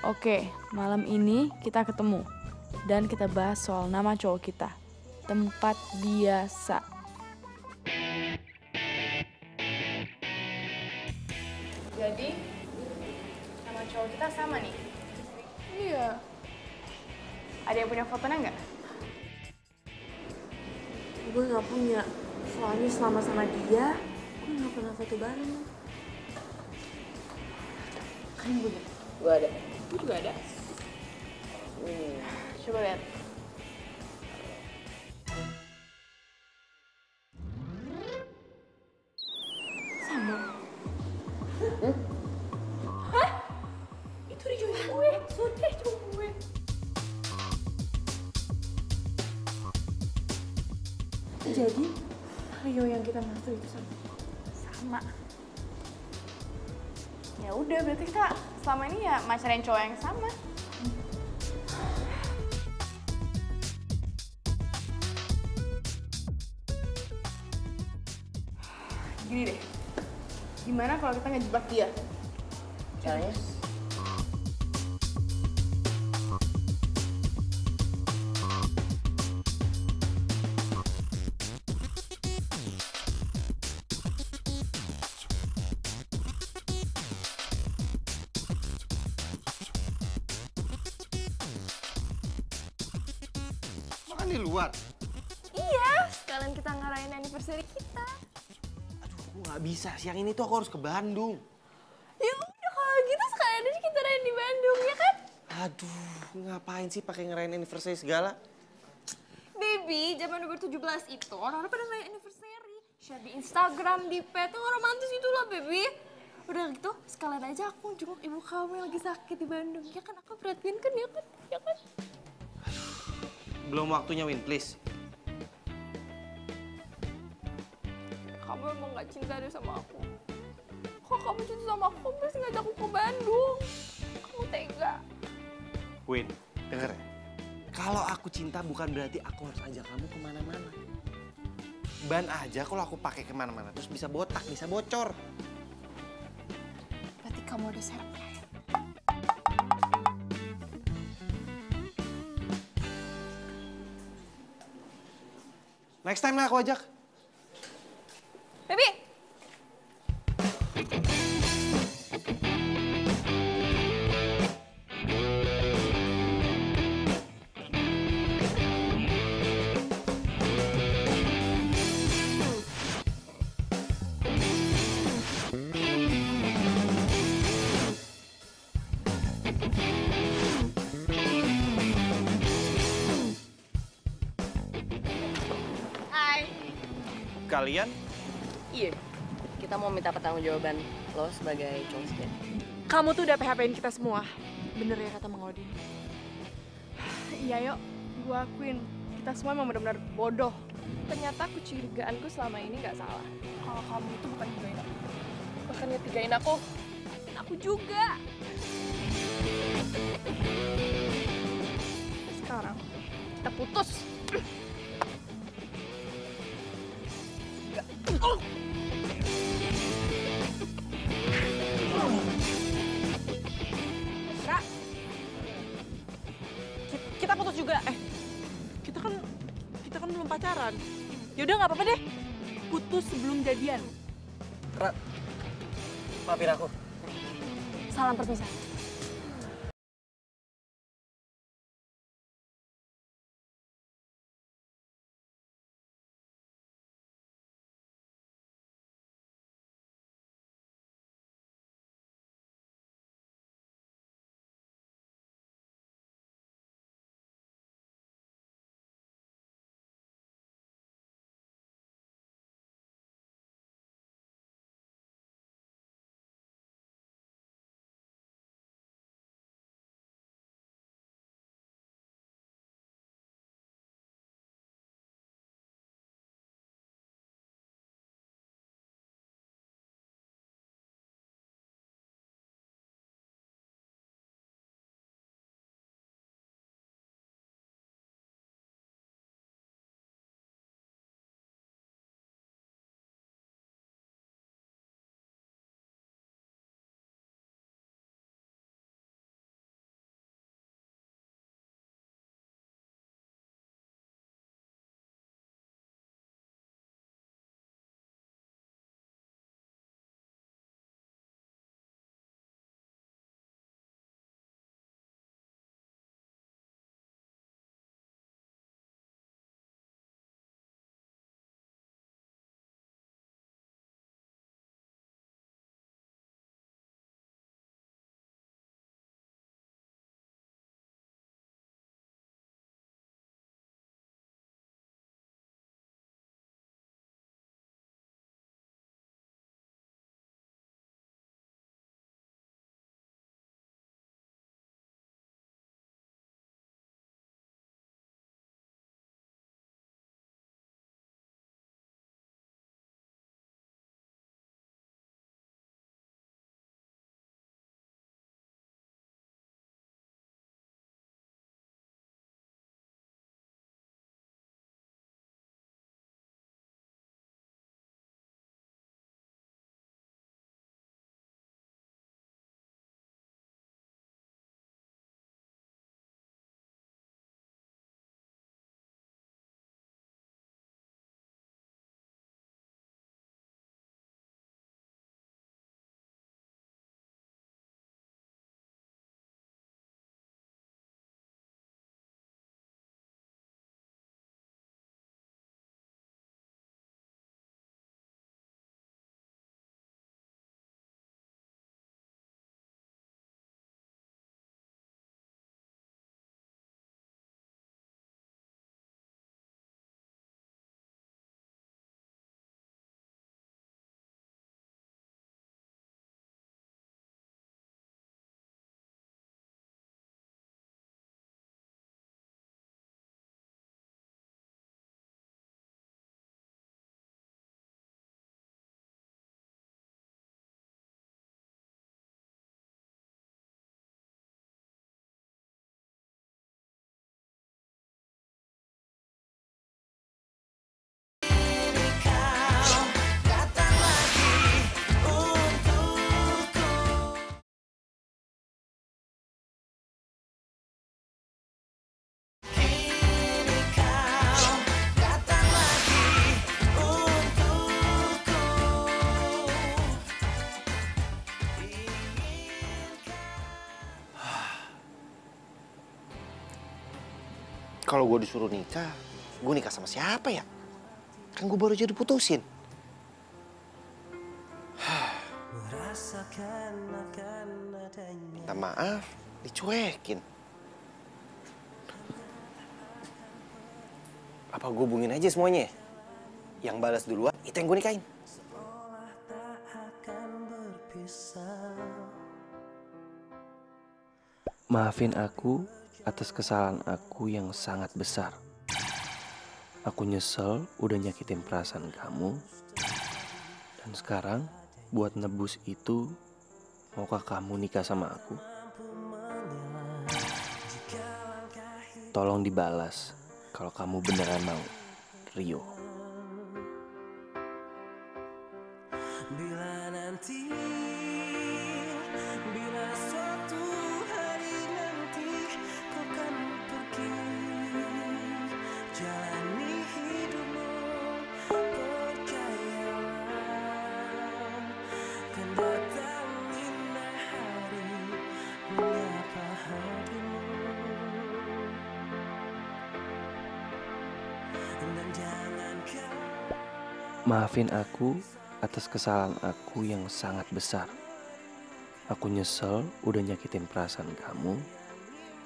Oke, malam ini kita ketemu. Dan kita bahas soal nama cowok kita. Tempat biasa. Jadi, nama cowok kita sama nih? Iya. Ada yang punya fotonya nggak? Gue nggak punya. Soalnya selama sama dia, gue nggak pernah foto bareng. Kamu punya? Gue ada. Gue juga ada. Coba lihat. Sama. Hah? Itu Rio gue. Sudah cowok gue. Jadi Rio yang kita maksud itu sama. Ya udah, berarti kita selama ini ya macarin cowok yang sama. Gini deh, gimana kalau kita ngejebak dia? Caranya? Makan di luar? Iya, sekalian kita ngarahin anniversary kita. Aku nggak bisa, siang ini tuh aku harus ke Bandung. Ya udah kalau gitu sekalian aja kita rayain di Bandung, ya kan? Aduh, ngapain sih pakai ngerayain anniversary segala? Baby, zaman 2017 itu orang-orang pada ngerayain anniversary. Share di Instagram, di pet, itu romantis gitu loh, baby. Udah gitu, sekalian aja aku jenguk ibu kamu yang lagi sakit di Bandung. Ya kan, aku perhatiin kan, ya kan? Ya kan? Belum waktunya, Win, please. Kamu emang gak cinta deh sama aku. Kok kamu cinta sama aku, kamu pasti ngajak aku ke Bandung. Kamu tega. Win, denger ya. Kalau aku cinta bukan berarti aku harus ajak kamu kemana-mana. Ban aja kalau aku pakai kemana-mana terus bisa botak, bisa bocor. Berarti kamu udah surprise. Next time lah aku ajak. Baby! Hai. Kalian? Iya, kita mau minta pertanggungjawaban lo sebagai cowok sejati. Kamu tuh udah PHP-in kita semua. Bener ya kata Mang Odin. Iya yuk, gua akuin. Kita semua emang benar-benar bodoh. Ternyata kecurigaanku selama ini nggak salah. Kalau kamu itu bukan nyetigain aku. Bahkan nyetigain aku. Dan aku juga. Sekarang kita putus. Ra, kita putus juga. Kita kan belum pacaran. Ya udah nggak apa-apa deh. Putus sebelum jadian. Ra, maafin aku. Salam perpisahan. Kalau gue disuruh nikah, gue nikah sama siapa ya? Kan gue baru aja diputusin. Minta maaf, dicuekin. Apa gue hubungin aja semuanya? Yang balas duluan, itu yang gue nikahin. Maafin aku atas kesalahan aku yang sangat besar. Aku nyesel udah nyakitin perasaan kamu. Dan sekarang buat nebus itu, maukah kamu nikah sama aku? Tolong dibalas kalau kamu beneran mau, Rio. Bila nanti, bila suatu hari nanti kau kan pergi, jalani hidupmu, percayalah, kan datang indah hari menyapa hatimu. Dan jangan kau Maafin aku atas kesalahan aku yang sangat besar. Aku nyesel udah nyakitin perasaan kamu.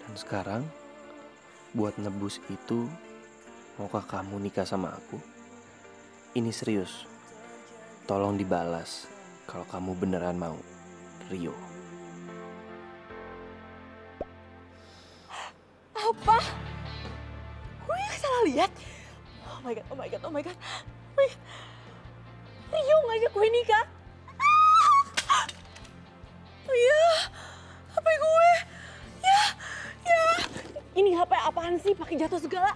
Dan sekarang, buat nebus itu, maukah kamu nikah sama aku? Ini serius. Tolong dibalas kalau kamu beneran mau, Rio. Apa? Gue yang salah lihat? Oh my god, oh my god, oh my god. Oh my god. Rio ngajak gue nikah. Oh iya, HP gue. Ya, ya. Ini HP apaan sih? Pakai jatuh segala.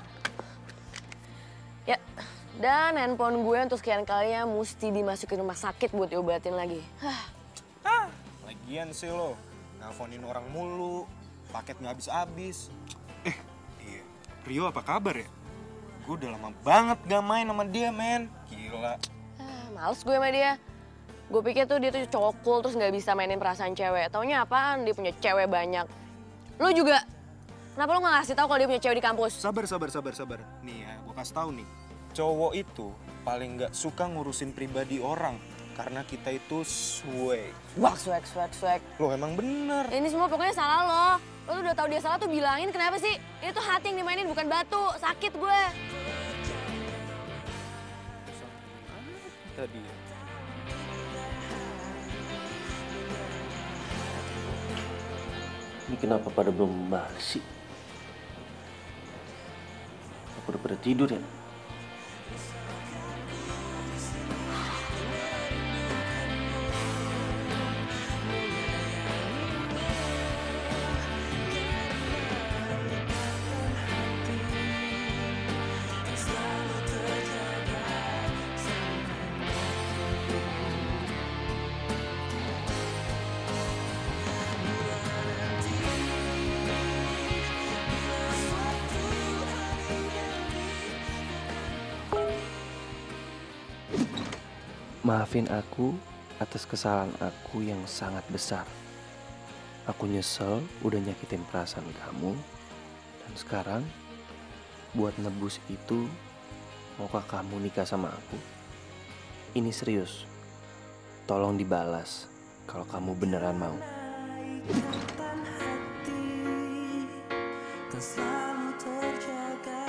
Ya, dan handphone gue untuk sekian kalinya mesti dimasukin rumah sakit buat diobatin lagi. Lagian sih lo, nelfonin orang mulu, paket nggak habis-habis. Iya, Rio apa kabar ya? Gue udah lama banget gak main sama dia, men. Gila. Males gue sama dia. Gue pikir tuh dia tuh cowok cool terus nggak bisa mainin perasaan cewek. Taunya apaan? Dia punya cewek banyak. Lo juga. Kenapa lo nggak ngasih tahu kalau dia punya cewek di kampus? Sabar. Nih ya, gue kasih tahu nih. Cowok itu paling nggak suka ngurusin pribadi orang. Karena kita itu swag. Wah, swag. Lo emang bener. Ini semua pokoknya salah lo. Lo tuh udah tahu dia salah tuh bilangin, kenapa sih? Ini tuh hati yang dimainin bukan batu. Sakit gue. Tadi ya. Ini kenapa pada belum balik sih? Aku udah pada tidur ya? Maafin aku atas kesalahan aku yang sangat besar. Aku nyesel udah nyakitin perasaan kamu. Dan sekarang, buat nebus itu, maukah kamu nikah sama aku? Ini serius. Tolong dibalas kalau kamu beneran mau. kan selalu terjaga.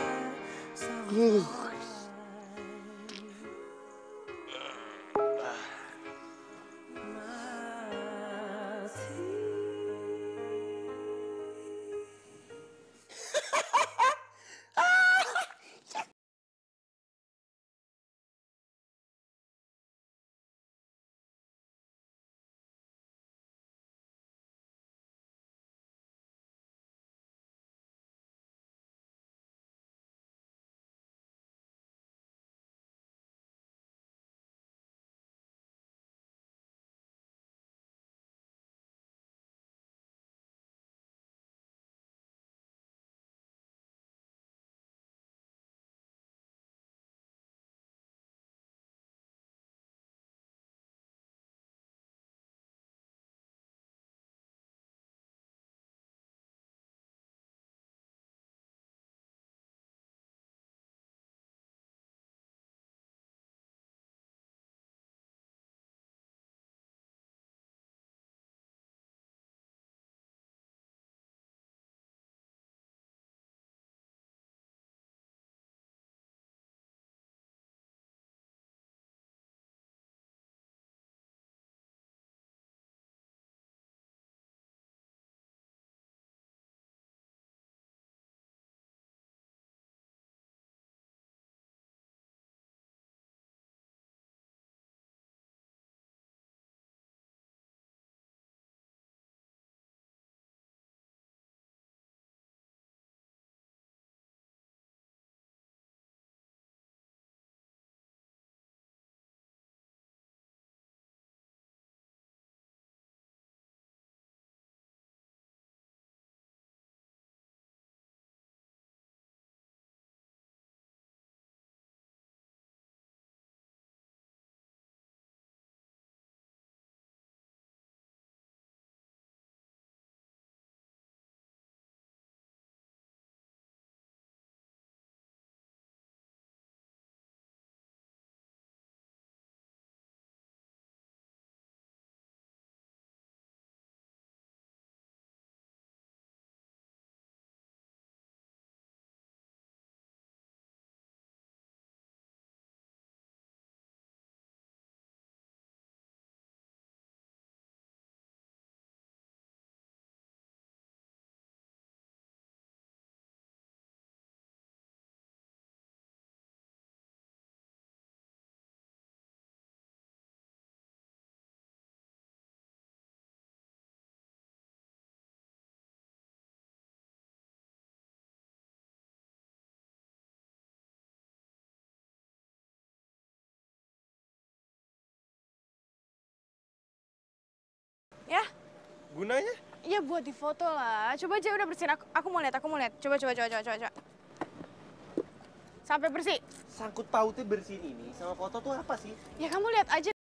Gunanya? Ya buat difoto lah. Coba aja udah bersihin. Aku mau lihat, Coba. Sampai bersih. Sangkut pautnya bersihin ini sama foto tuh apa sih? Ya kamu lihat aja.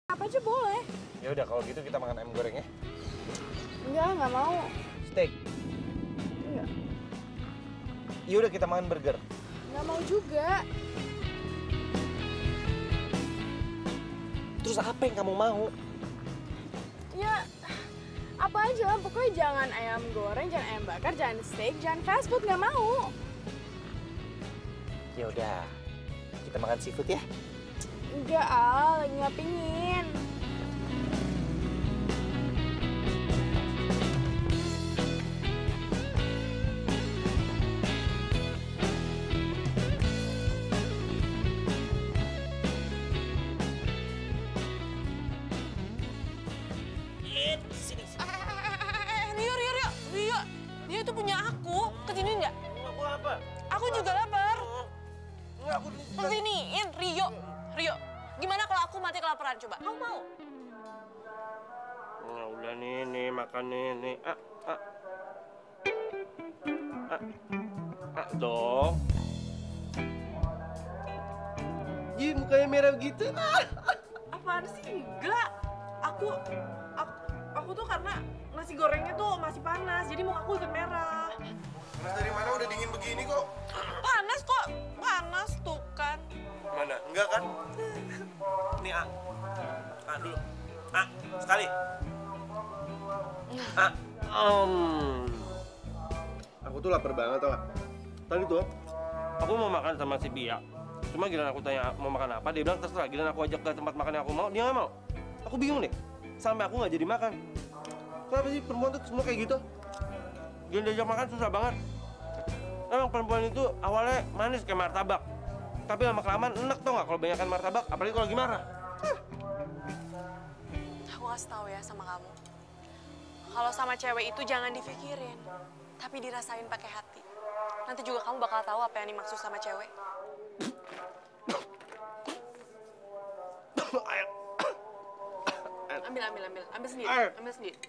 Apa aja boleh. Ya udah kalau gitu kita makan ayam goreng ya. Enggak mau. Steak. Enggak. Ya udah kita makan burger. Enggak mau juga. Terus apa yang kamu mau? Ya apa aja, pokoknya jangan ayam goreng, jangan ayam bakar, jangan steak, jangan fast food, nggak mau. Ya udah, kita makan seafood ya. Enggak, Al, lagi nggak pingin. Rio itu punya aku. Kesiniin nggak? Aku apa? Aku juga lapar. Enggak, aku... Kesiniin, Rio. Gimana kalau aku mati kelaparan coba? Kamu mau? Nah, udah nih, makan nih. Dong. Ih, mukanya merah gitu. Apaan sih? Enggak. Aku tuh karena nasi gorengnya tuh masih panas, jadi muka aku ikut merah. Panas dari mana? Udah dingin begini kok. Panas kok, panas tuh kan. Mana? Enggak kan? Nih, dulu. Sekali. Aku tuh lapar banget tau gak? Tadi tuh, aku mau makan sama si Pia. Cuma giliran aku tanya mau makan apa, dia bilang terserah. Giliran aku ajak ke tempat makan yang aku mau, dia nggak mau. Aku bingung deh, sampai aku nggak jadi makan. Kenapa sih perempuan tuh semua kayak gitu? Giliran diajak makan susah banget. Emang perempuan itu awalnya manis kayak martabak. Tapi lama-kelamaan enak tau nggak kalau banyakkan martabak, apalagi kalau lagi marah. Aku kasih tahu ya sama kamu. Kalau sama cewek itu jangan dipikirin, tapi dirasain pakai hati. Nanti juga kamu bakal tahu apa yang dimaksud sama cewek. Ambil sendiri.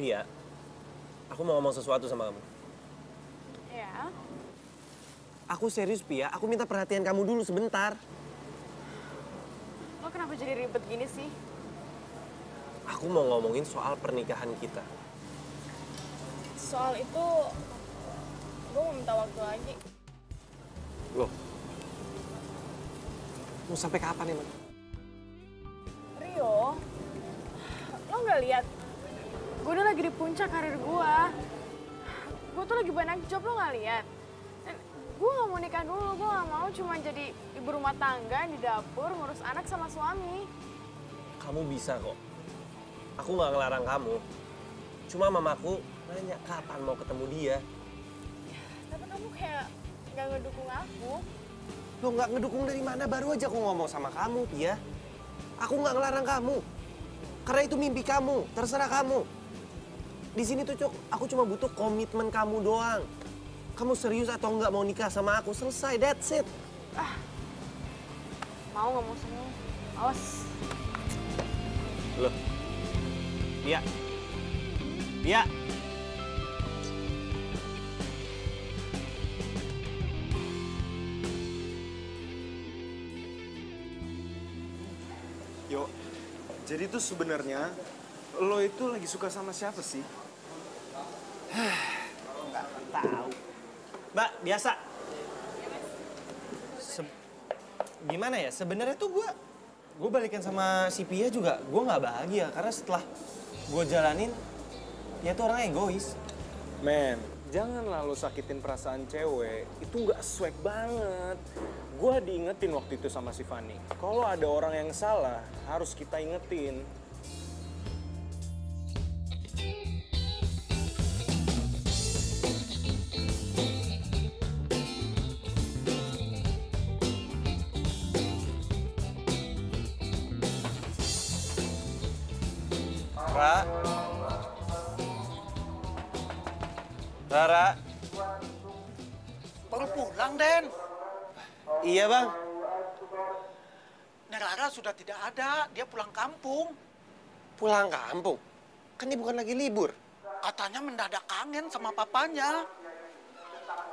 Pia, aku mau ngomong sesuatu sama kamu. Ya. Aku serius, Pia. Aku minta perhatian kamu dulu sebentar. Lo kenapa jadi ribet gini sih? Aku mau ngomongin soal pernikahan kita. Soal itu, gue mau minta waktu lagi. Loh? Mau sampai kapan emang? Rio, lo nggak lihat? Gue udah lagi di puncak karir gue. Gue tuh lagi banyak job, lo nggak lihat? Dan gue nggak mau nikah dulu, gue nggak mau cuma jadi ibu rumah tangga di dapur ngurus anak sama suami. Kamu bisa kok. Aku nggak ngelarang kamu. Cuma mamaku nanya kapan mau ketemu dia. Tapi kamu kayak nggak ngedukung aku. Lo nggak ngedukung dari mana? Baru aja aku ngomong sama kamu, Pia. Aku nggak ngelarang kamu. Karena itu mimpi kamu, terserah kamu. Di sini tuh, Cok, aku cuma butuh komitmen kamu doang. Kamu serius atau nggak mau nikah sama aku? Selesai, that's it. Mau nggak mau semua. Awas. Loh. Pia. Pia. Yo, jadi tuh sebenarnya lo itu lagi suka sama siapa sih? Nggak tahu. Mbak, biasa. Gimana ya? Sebenarnya tuh gue balikan sama si Pia juga gue nggak bahagia karena setelah gue jalanin dia tuh orang egois. Men, janganlah lo sakitin perasaan cewek. Itu nggak swag banget. Gue diingetin waktu itu sama si Fanny. Kalau ada orang yang salah, harus kita ingetin. Rara. Baru pulang, Den. Iya, Bang. Rara sudah tidak ada, dia pulang kampung. Pulang kampung? Kan dia bukan lagi libur. Katanya mendadak kangen sama papanya.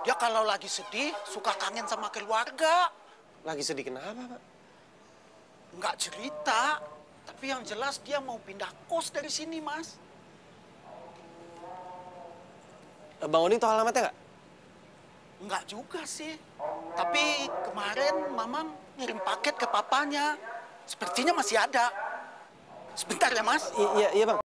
Dia kalau lagi sedih, suka kangen sama keluarga. Lagi sedih kenapa, Pak? Nggak cerita, tapi yang jelas dia mau pindah kos dari sini, Mas. Bang Odin tahu alamatnya nggak? Nggak juga sih. Tapi kemarin Mamang ngirim paket ke papanya. Sepertinya masih ada. Sebentar ya, Mas. Iya, Bang.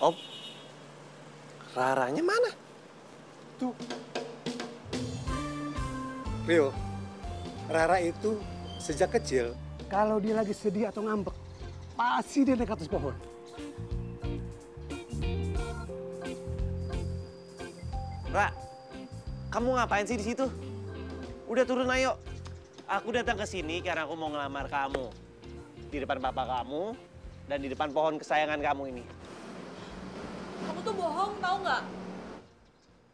Om, Raranya mana? Tuh. Rio, Rara itu sejak kecil, kalau dia lagi sedih atau ngambek, pasti dia naik atas pohon. Ra, kamu ngapain sih di situ? Udah turun ayo. Aku datang ke sini karena aku mau ngelamar kamu. Di depan papa kamu dan di depan pohon kesayangan kamu ini. Kamu tuh bohong, tahu nggak?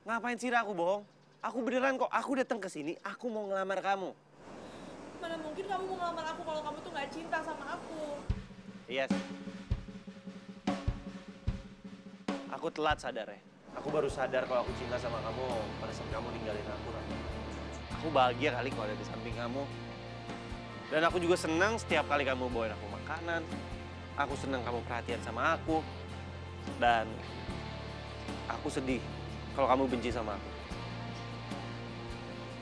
Ngapain sih Ra aku bohong? Aku beneran kok, aku datang ke sini, aku mau ngelamar kamu. Mana mungkin kamu mau ngelamar aku kalau kamu tuh nggak cinta sama aku. Iya sih. Aku telat sadar ya. Aku baru sadar kalau aku cinta sama kamu pada saat kamu ninggalin aku, Ra. Aku bahagia kali kalau ada di samping kamu. Dan aku juga senang setiap kali kamu bawain aku makanan. Aku senang kamu perhatian sama aku. Dan aku sedih kalau kamu benci sama aku.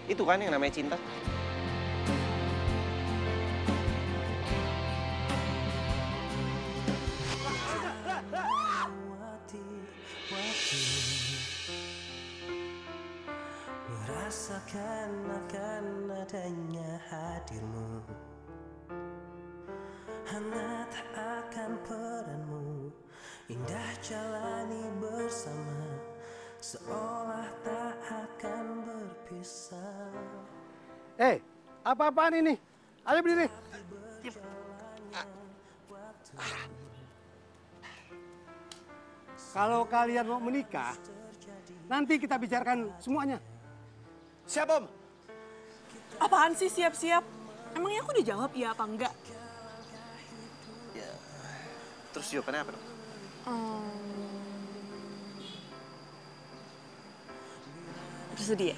Itu kan yang namanya cinta. Merasakan akan adanya hadirmu, hangat akan peranmu, indah jalani bersama, seolah tak akan berpisah. Apa-apaan ini? Ayo berdiri. Kalau kalian mau menikah, nanti kita bicarakan semuanya. Siap, Om. Apaan sih siap-siap? Emangnya aku udah jawab iya apa enggak? Ya. Terus jawabannya apa dong? Bersedia?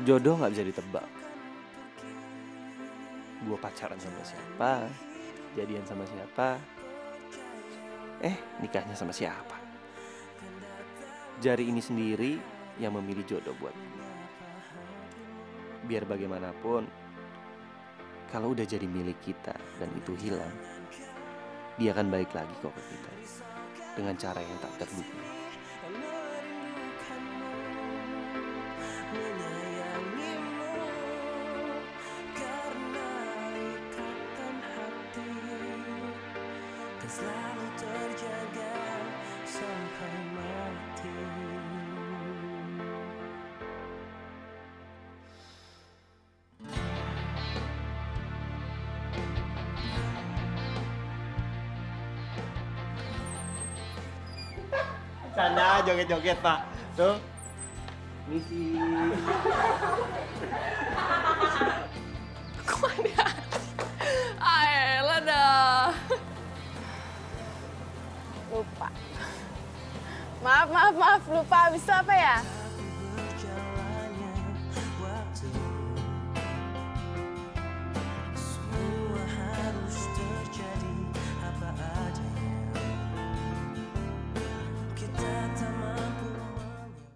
Jodoh nggak bisa ditebak. Gue pacaran sama siapa, jadian sama siapa, nikahnya sama siapa. Jari ini sendiri yang memilih jodoh buat gue. Biar bagaimanapun, kalau udah jadi milik kita dan itu hilang, dia akan balik lagi kok ke kita dengan cara yang tak terduga. Selalu terjaga sampai mati. Canda, joget-joget, Pak. Tuh. Misi. Kok ada? Ayolah dah. Lupa. Maaf, lupa. Habis itu apa ya?